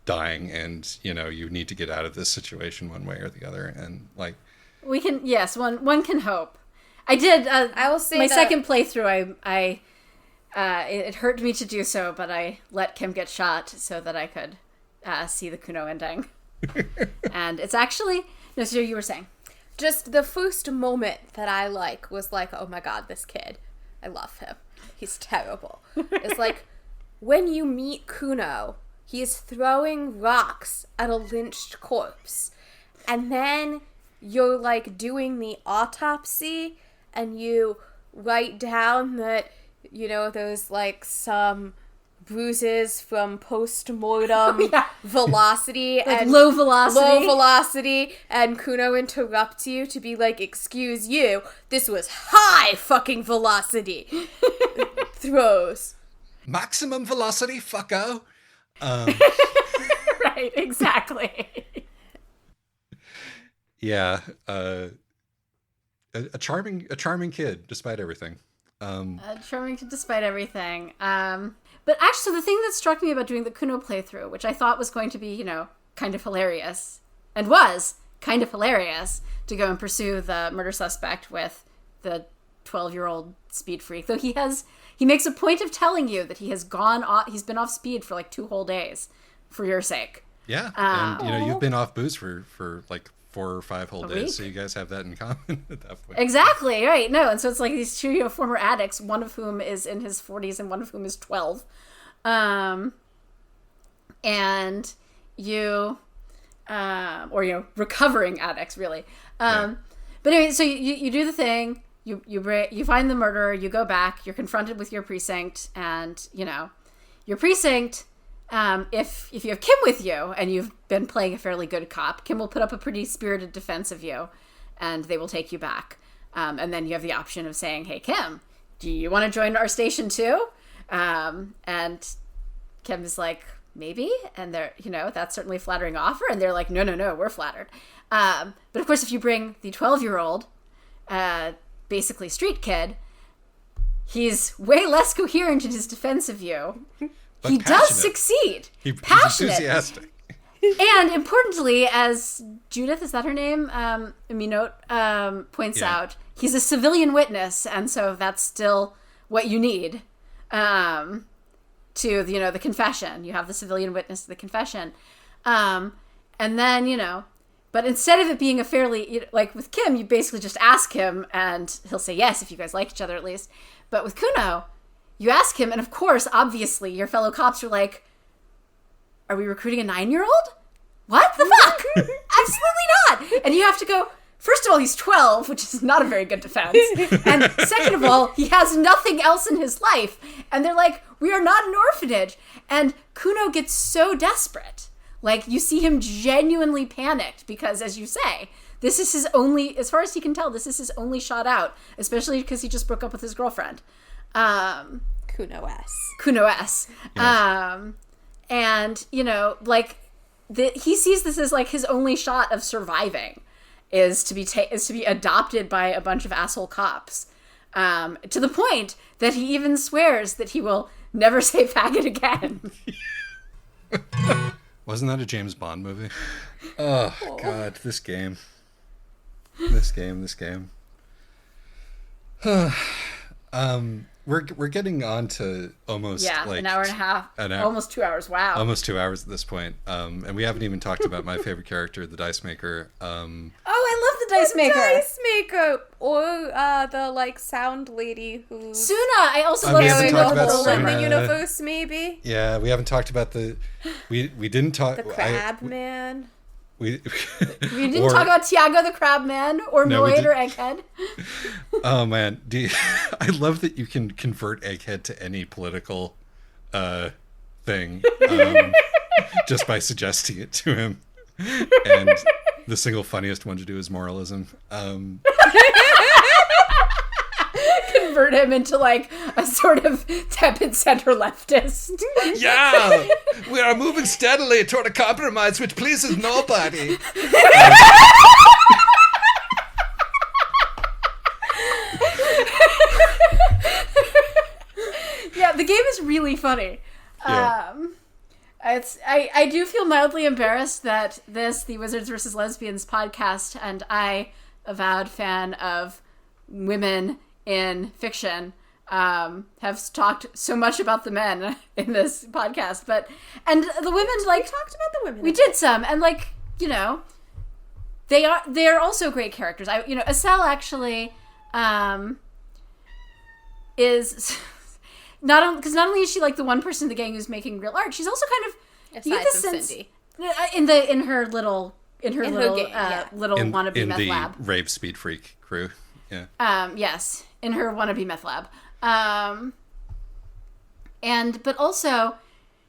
dying, and you know you need to get out of this situation one way or the other, and like we can one can hope. I did. I will say my second playthrough. It hurt me to do so, but I let Kim get shot so that I could see the Kuno ending. And it's actually no. So you were saying, just the first moment that I was like, oh my god, this kid, I love him. He's terrible. It's like when you meet Kuno, he is throwing rocks at a lynched corpse, and then you're like doing the autopsy, and you write down that, you know, there's like some bruises from post-mortem velocity, like and low velocity, and Kuno interrupts you to be like, excuse you, this was high fucking velocity throws. Maximum velocity, fucko. Right, exactly. Yeah, a charming kid, despite everything. Despite everything. But actually, the thing that struck me about doing the Kuno playthrough, which I thought was going to be, you know, kind of hilarious, and was kind of hilarious, to go and pursue the murder suspect with the 12-year-old speed freak, though he makes a point of telling you that he's been off speed for like 2 whole days for your sake. Yeah, and you know, you've been off booze for like 4 or 5 whole days, week? so you guys have that in common at that point. Exactly, right. No, and so it's like these 2, you know, former addicts, one of whom is in his 40s and one of whom is 12. And you, or, you know, recovering addicts, really. But anyway, so you do the thing, you find the murderer, you go back, you're confronted with your precinct, and, you know, your precinct, if you have Kim with you and you've been playing a fairly good cop, Kim will put up a pretty spirited defense of you, and they will take you back. And then you have the option of saying, hey, Kim, do you want to join our station too? And Kim is like, maybe. And they're, you know, that's certainly a flattering offer. And they're like, no, we're flattered. But of course, if you bring the 12-year-old, basically street kid, he's way less coherent in his defense of you. But he passionate. does succeed. He's passionate. enthusiastic. And importantly, as Judith, is that her name? Minote points out, he's a civilian witness, and so that's still what you need to, you know, the confession. You have the civilian witness to the confession. And then, you know, but instead of it being a fairly, you know, like with Kim, you basically just ask him, and he'll say yes if you guys like each other at least. But with Kuno, you ask him, and of course, obviously, your fellow cops are like, are we recruiting a 9-year-old? What the fuck? Absolutely not. And you have to go, first of all, he's 12, which is not a very good defense. And second of all, he has nothing else in his life. And they're like, we are not an orphanage. And Kuno gets so desperate. Like, you see him genuinely panicked because, as you say, this is his only, as far as he can tell, this is his only shot out, especially because he just broke up with his girlfriend. Kuno S. Kuno S. Yes. And, you know, like, he sees this as, like, his only shot of surviving is to be adopted by a bunch of asshole cops. To the point that he even swears that he will never say faggot again. Wasn't that a James Bond movie? Oh, God, this game. This game. We're getting on to almost like an hour and a half, almost 2 hours. Wow, almost 2 hours at this point. And we haven't even talked about my favorite character, the Dice Maker. Oh, I love the Dice Maker. Dice Maker, or the like sound lady who Suna. I also we love haven't talked about role in the Suna. universe. Maybe Yeah, we haven't talked about we didn't talk the Crab Man. We didn't talk about Tiago the Crab Man or Noid or Egghead. Oh man, I love that you can convert Egghead to any political thing just by suggesting it to him. And the single funniest one to do is moralism. Convert him into like a sort of tepid center leftist. Yeah, we are moving steadily toward a compromise which pleases nobody. Yeah, the game is really funny. Yeah. I do feel mildly embarrassed that the Wizards vs. Lesbians podcast and I, avowed fan of women in fiction, have talked so much about the men in this podcast, and the women, like, We talked about the women. we did some, and like, you know, they're also great characters. Estelle actually is because not only is she like the one person in the gang who's making real art, she's also kind of, you get Aside the from sense Cindy. in her little game, yeah. little wannabe in meth the lab. rave speed freak crew. Yeah. Yes, in her wannabe meth lab. But also,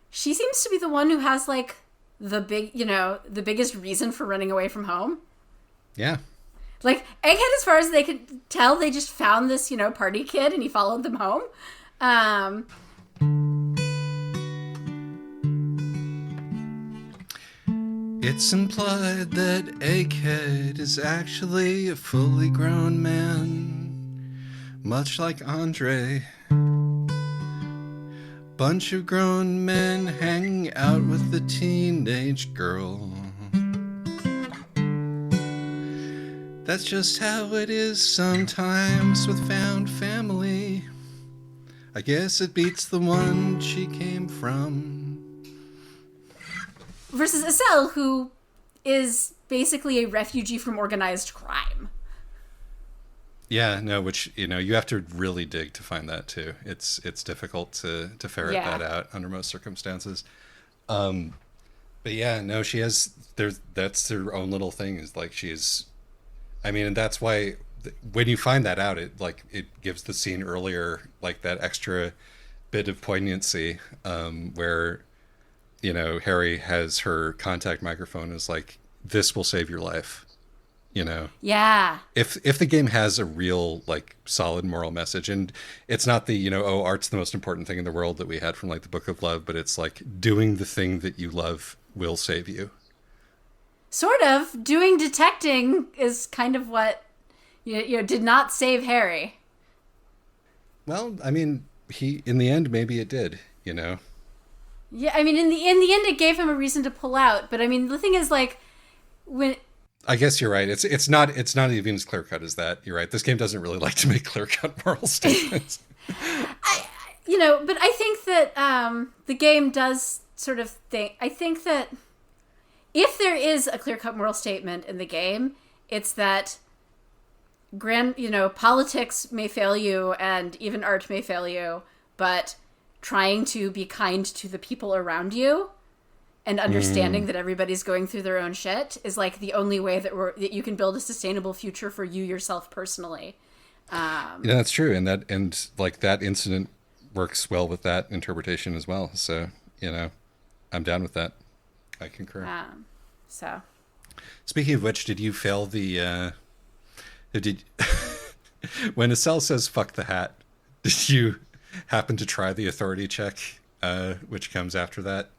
she seems to be the one who has like the biggest reason for running away from home. Yeah. Like, Egghead, as far as they could tell, they just found this, party kid and he followed them home. It's implied that Egghead is actually a fully grown man, much like Andre. Bunch of grown men hanging out with a teenage girl. That's just how it is sometimes with found family. I guess it beats the one she came from. Versus Estelle, who is basically a refugee from organized crime. Yeah, no, which, you have to really dig to find that too. It's difficult to ferret that out under most circumstances. But yeah, no, that's her own little thing, is like and that's why when you find that out, it gives the scene earlier like that extra bit of poignancy, where Harry has her contact microphone, is like, this will save your life. Yeah. If the game has a real like solid moral message, and it's not the art's the most important thing in the world that we had from like the Book of Love, but it's like doing the thing that you love will save you. Sort of. Doing detecting is kind of what did not save Harry. Well, I mean, in the end maybe it did. Yeah, I mean, in the end, it gave him a reason to pull out. But I mean, the thing is, like, when I guess you're right. It's not even as clear cut as that. You're right. This game doesn't really like to make clear cut moral statements. But I think that the game does sort of think. I think that if there is a clear cut moral statement in the game, it's that politics may fail you and even art may fail you, but trying to be kind to the people around you and understanding that everybody's going through their own shit is like the only way that you can build a sustainable future for you yourself personally. Yeah, that's true. And that incident works well with that interpretation as well. So, I'm down with that. I concur. So speaking of which, did you fail when Estelle says fuck the hat, did you happen to try the authority check, which comes after that?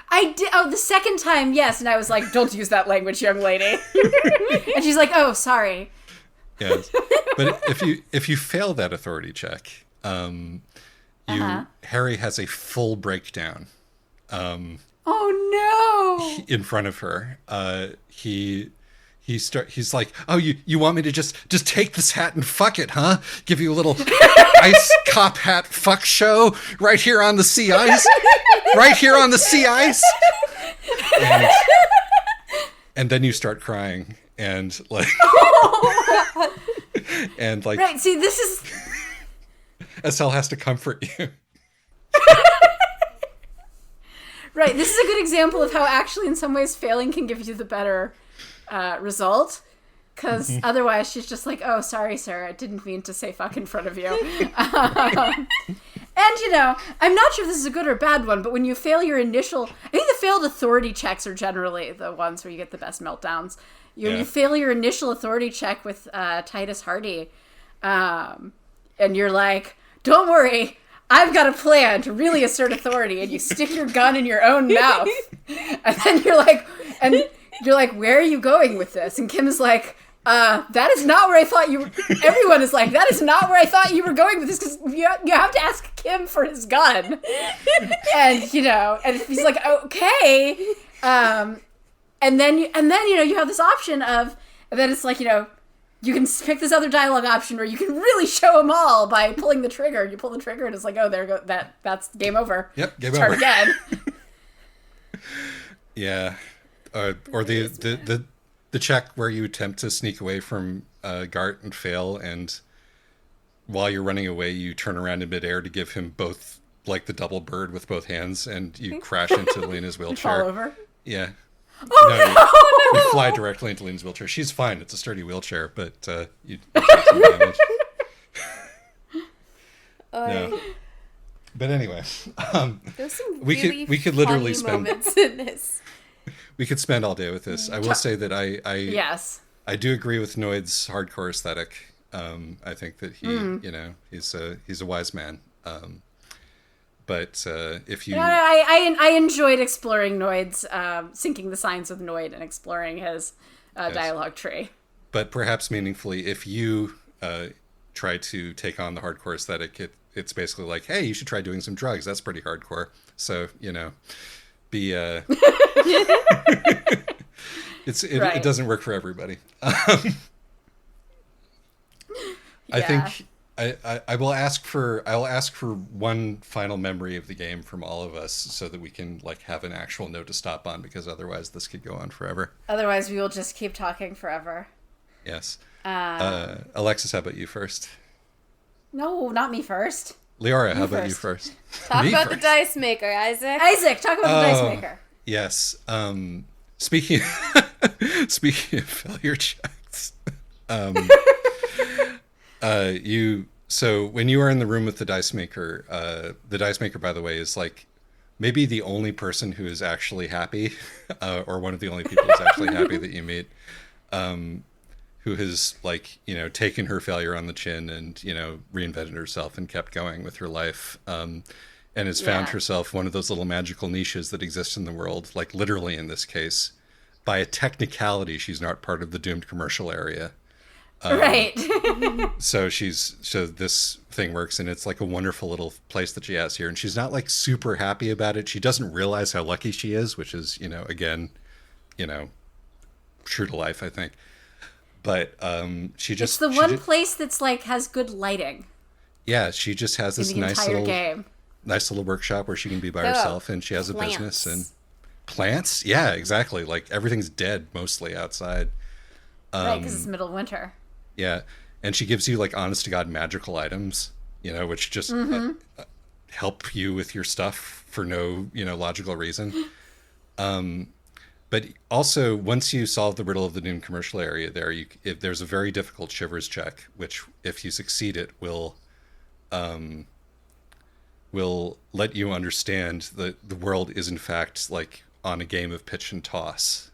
I did. Oh, the second time, yes. And I was like, don't use that language, young lady. And she's like, oh, sorry. Yes. But if you fail that authority check, Harry has a full breakdown. Oh no! In front of her. He's like, oh, you want me to just take this hat and fuck it, huh? Give you a little ice cop hat fuck show right here on the sea ice? Right here on the sea ice? And then you start crying and like and like right, see, this is Estelle has to comfort you. Right, this is a good example of how actually in some ways failing can give you the better result, because otherwise she's just like, oh, sorry sir, I didn't mean to say fuck in front of you. And I'm not sure if this is a good or bad one, but when you fail your initial, I think the failed authority checks are generally the ones where you get the best meltdowns. You fail your initial authority check with Titus Hardy, and you're like, don't worry, I've got a plan to really assert authority, and you stick your gun in your own mouth, and then you're like, where are you going with this? And Kim is like, that is not where I thought you were. Everyone is like, that is not where I thought you were going with this, because you have to ask Kim for his gun. And, and he's like, okay. And then you have this option of, and then it's like, you can pick this other dialogue option where you can really show them all by pulling the trigger. You pull the trigger and it's like, oh, there go. That's game over. Yep, game Start over. again. Yeah. Or the check where you attempt to sneak away from Gart and fail, and while you're running away, you turn around in midair to give him both, like the double bird with both hands, and you crash into Lena's wheelchair. Fall over? Yeah. Oh, no! You fly directly into Lena's wheelchair. She's fine. It's a sturdy wheelchair, but you take some damage. No. But anyway, there's some we could literally spend moments in this. We could spend all day with this. I will say that yes, I do agree with Noid's hardcore aesthetic. I think that he he's a wise man. But if you, I enjoyed exploring Noid's syncing the signs with Noid and exploring his dialogue tree. But perhaps meaningfully, if you try to take on the hardcore aesthetic, it's basically like, hey, you should try doing some drugs. That's pretty hardcore. So be right. It doesn't work for everybody. I think I will ask for one final memory of the game from all of us, so that we can have an actual note to stop on, because otherwise this could go on forever. Otherwise we will just keep talking forever. Yes. Alexis, how about you first? No, not me first. Leora, how about you first? Talk about the dice maker, Isaac. Isaac, talk about the dice maker. Yes. Speaking of failure checks, so when you are in the room with the dice maker, by the way, is maybe the only person who is actually happy, or one of the only people who's actually happy that you meet, who has taken her failure on the chin and reinvented herself and kept going with her life, and has found herself one of those little magical niches that exist in the world, literally in this case. By a technicality, she's not part of the doomed commercial area. Right. So this thing works, and it's a wonderful little place that she has here, and she's not super happy about it. She doesn't realize how lucky she is, which is again true to life, I think. But it's the one place that's has good lighting. Yeah, she just has this nice little workshop where she can be by herself, and she has a business and plants. Yeah, exactly. Everything's dead mostly outside. Right, because it's middle of winter. Yeah, and she gives you honest to God magical items, which just help you with your stuff for no logical reason. But also, once you solve the riddle of the Doom commercial area there, if there's a very difficult shivers check, which if you succeed it will let you understand that the world is in fact like on a game of pitch and toss,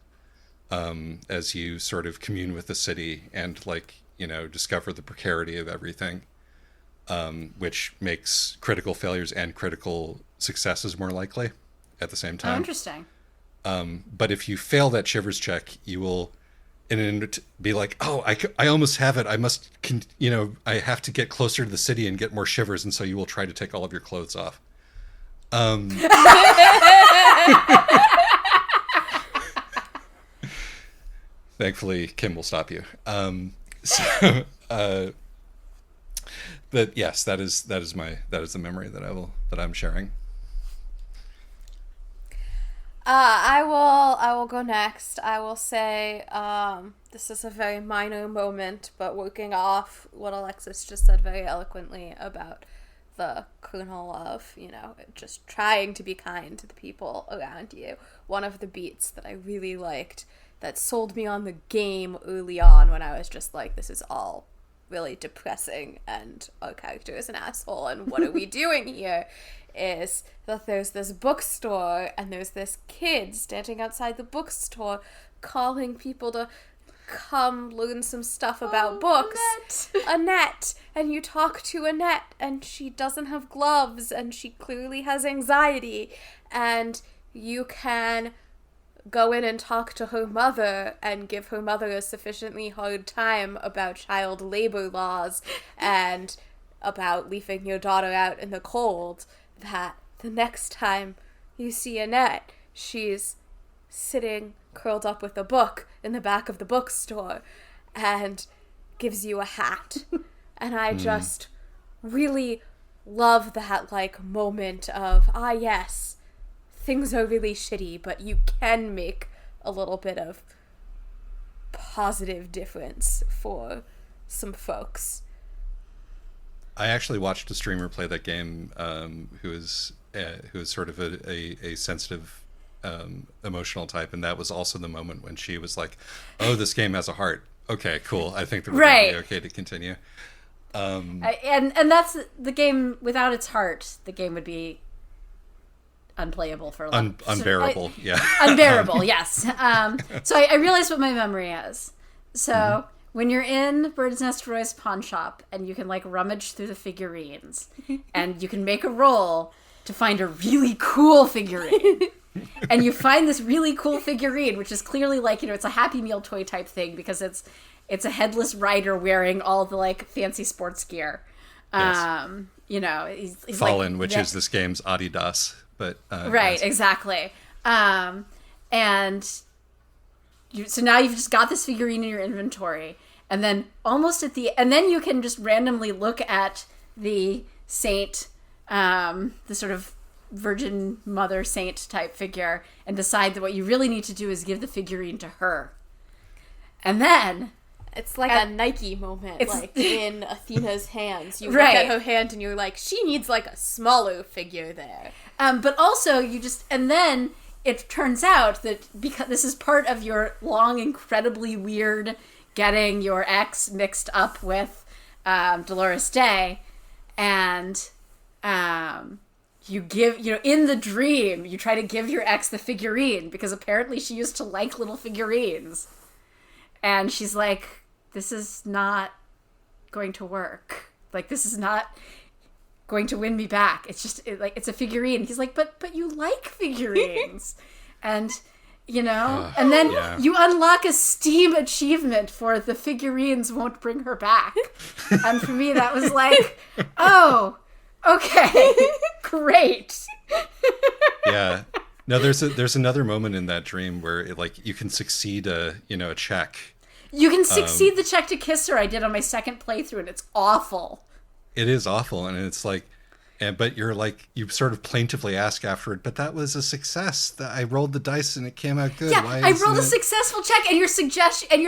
as you sort of commune with the city and like, discover the precarity of everything, which makes critical failures and critical successes more likely at the same time. Oh, interesting. But if you fail that shivers check, you will be like, oh, I almost have it. I must, I have to get closer to the city and get more shivers. And so you will try to take all of your clothes off. Thankfully, Kim will stop you. But yes, that is the memory that I'm sharing. I will go next. I will say, this is a very minor moment, but working off what Alexis just said very eloquently about the kernel of, just trying to be kind to the people around you. One of the beats that I really liked that sold me on the game early on when I was just like, this is all really depressing and our character is an asshole and what are we doing here, is that there's this bookstore and there's this kid standing outside the bookstore calling people to come learn some stuff about books. Annette. And you talk to Annette and she doesn't have gloves and she clearly has anxiety, and you can go in and talk to her mother and give her mother a sufficiently hard time about child labor laws and about leaving your daughter out in the cold, that the next time you see Annette, she's sitting curled up with a book in the back of the bookstore and gives you a hat. And I just really love that, like, moment of, yes, things are really shitty, but you can make a little bit of positive difference for some folks. I actually watched a streamer play that game, who is sort of a sensitive, emotional type, and that was also the moment when she was like, "Oh, this game has a heart. Okay, cool. I think that we're gonna be okay to continue." And that's the game without its heart. The game would be unplayable for a long unbearable. Unbearable. Yes. So I realized what my memory is. So. When you're in Bird's Nest Roy's pawn shop and you can like rummage through the figurines and you can make a roll to find a really cool figurine. And you find this really cool figurine, which is clearly like, it's a Happy Meal toy type thing because it's a headless rider wearing all the like fancy sports gear. Yes. He's Fallen, like, which is this game's Adidas, but right, yes. Exactly. So now you've just got this figurine in your inventory, and then and then you can just randomly look at the saint, the sort of Virgin Mother Saint type figure, and decide that what you really need to do is give the figurine to her. And then it's like a Nike moment, like in Athena's hands. You look at her hand and you're like, she needs like a smaller figure there. But also and then it turns out that because this is part of your long, incredibly weird getting your ex mixed up with Dolores Day, and you give, in the dream, you try to give your ex the figurine because apparently she used to like little figurines. And she's like, this is not going to work. Like, this is not going to win me back. It's just it's a figurine. He's like, but you like figurines. And and then you unlock a Steam achievement for the figurines won't bring her back. And for me that was like, oh, okay, great. Yeah. No, there's another moment in that dream where you can succeed a check. You can succeed the check to kiss her. I did on my second playthrough, and it's awful. It is awful, and it's like, but you're like, you sort of plaintively ask afterward, but that was a success. I rolled the dice and it came out good. Yeah, I rolled a successful check, and your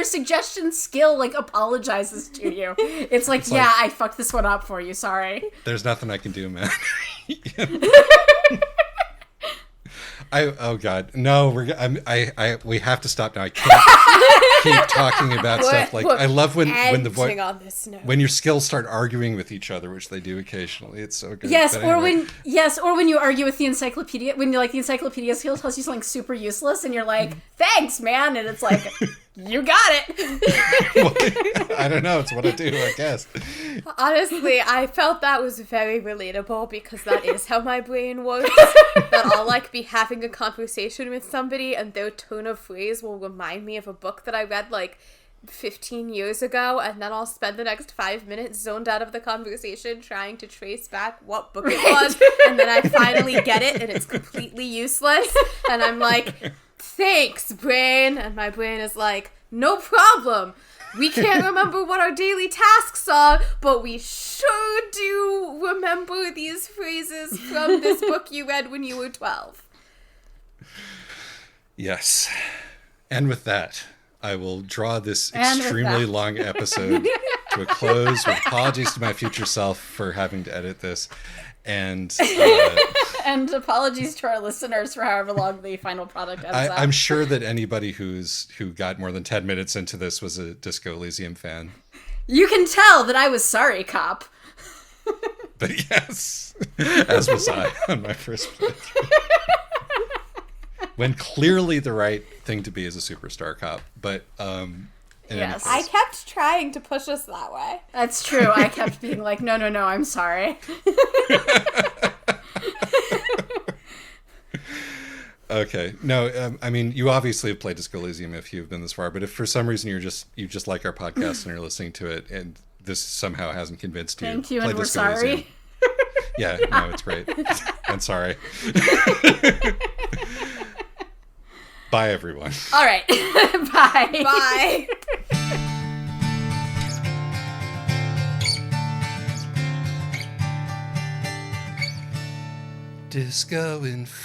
suggestion skill like apologizes to you. It's like, I fucked this one up for you. Sorry. There's nothing I can do, man. Oh God, no! We have to stop now. I can't keep talking about stuff like I love when the voice when your skills start arguing with each other, which they do occasionally. It's so good. Yes, But anyway. or when you argue with the encyclopedia, when like the encyclopedia skill tells you something super useless, and you're like, "Thanks, man," and it's like, "You got it." I don't know. It's what I do, I guess. Honestly, I felt that was very relatable because that is how my brain works. That I'll like be having a conversation with somebody and their tone of phrase will remind me of a book that I read like 15 years ago, and then I'll spend the next 5 minutes zoned out of the conversation trying to trace back what book it was, and then I finally get it and it's completely useless, and I'm like, thanks, brain, and my brain is like, no problem. We can't remember what our daily tasks are, but we sure do remember these phrases from this book you read when you were 12. Yes. And with that, I will draw this extremely long episode to a close with apologies to my future self for having to edit this. And and apologies to our listeners for however long the final product ends up. I'm sure that anybody who got more than 10 minutes into this was a Disco Elysium fan. You can tell that I was sorry, cop. But yes, as was I on my first playthrough. When clearly the right thing to be is a superstar cop. But yes, I kept trying to push us that way. That's true. I kept being like, no, I'm sorry. Okay. No, I mean, you obviously have played Disco Elysium if you've been this far, but if for some reason you just like our podcast and you're listening to it and this somehow hasn't convinced you, thank you, play and we're Disco sorry. Elysium. Yeah, no, it's great. I'm sorry. Bye, everyone. All right. Bye. Bye. Disco Inferno.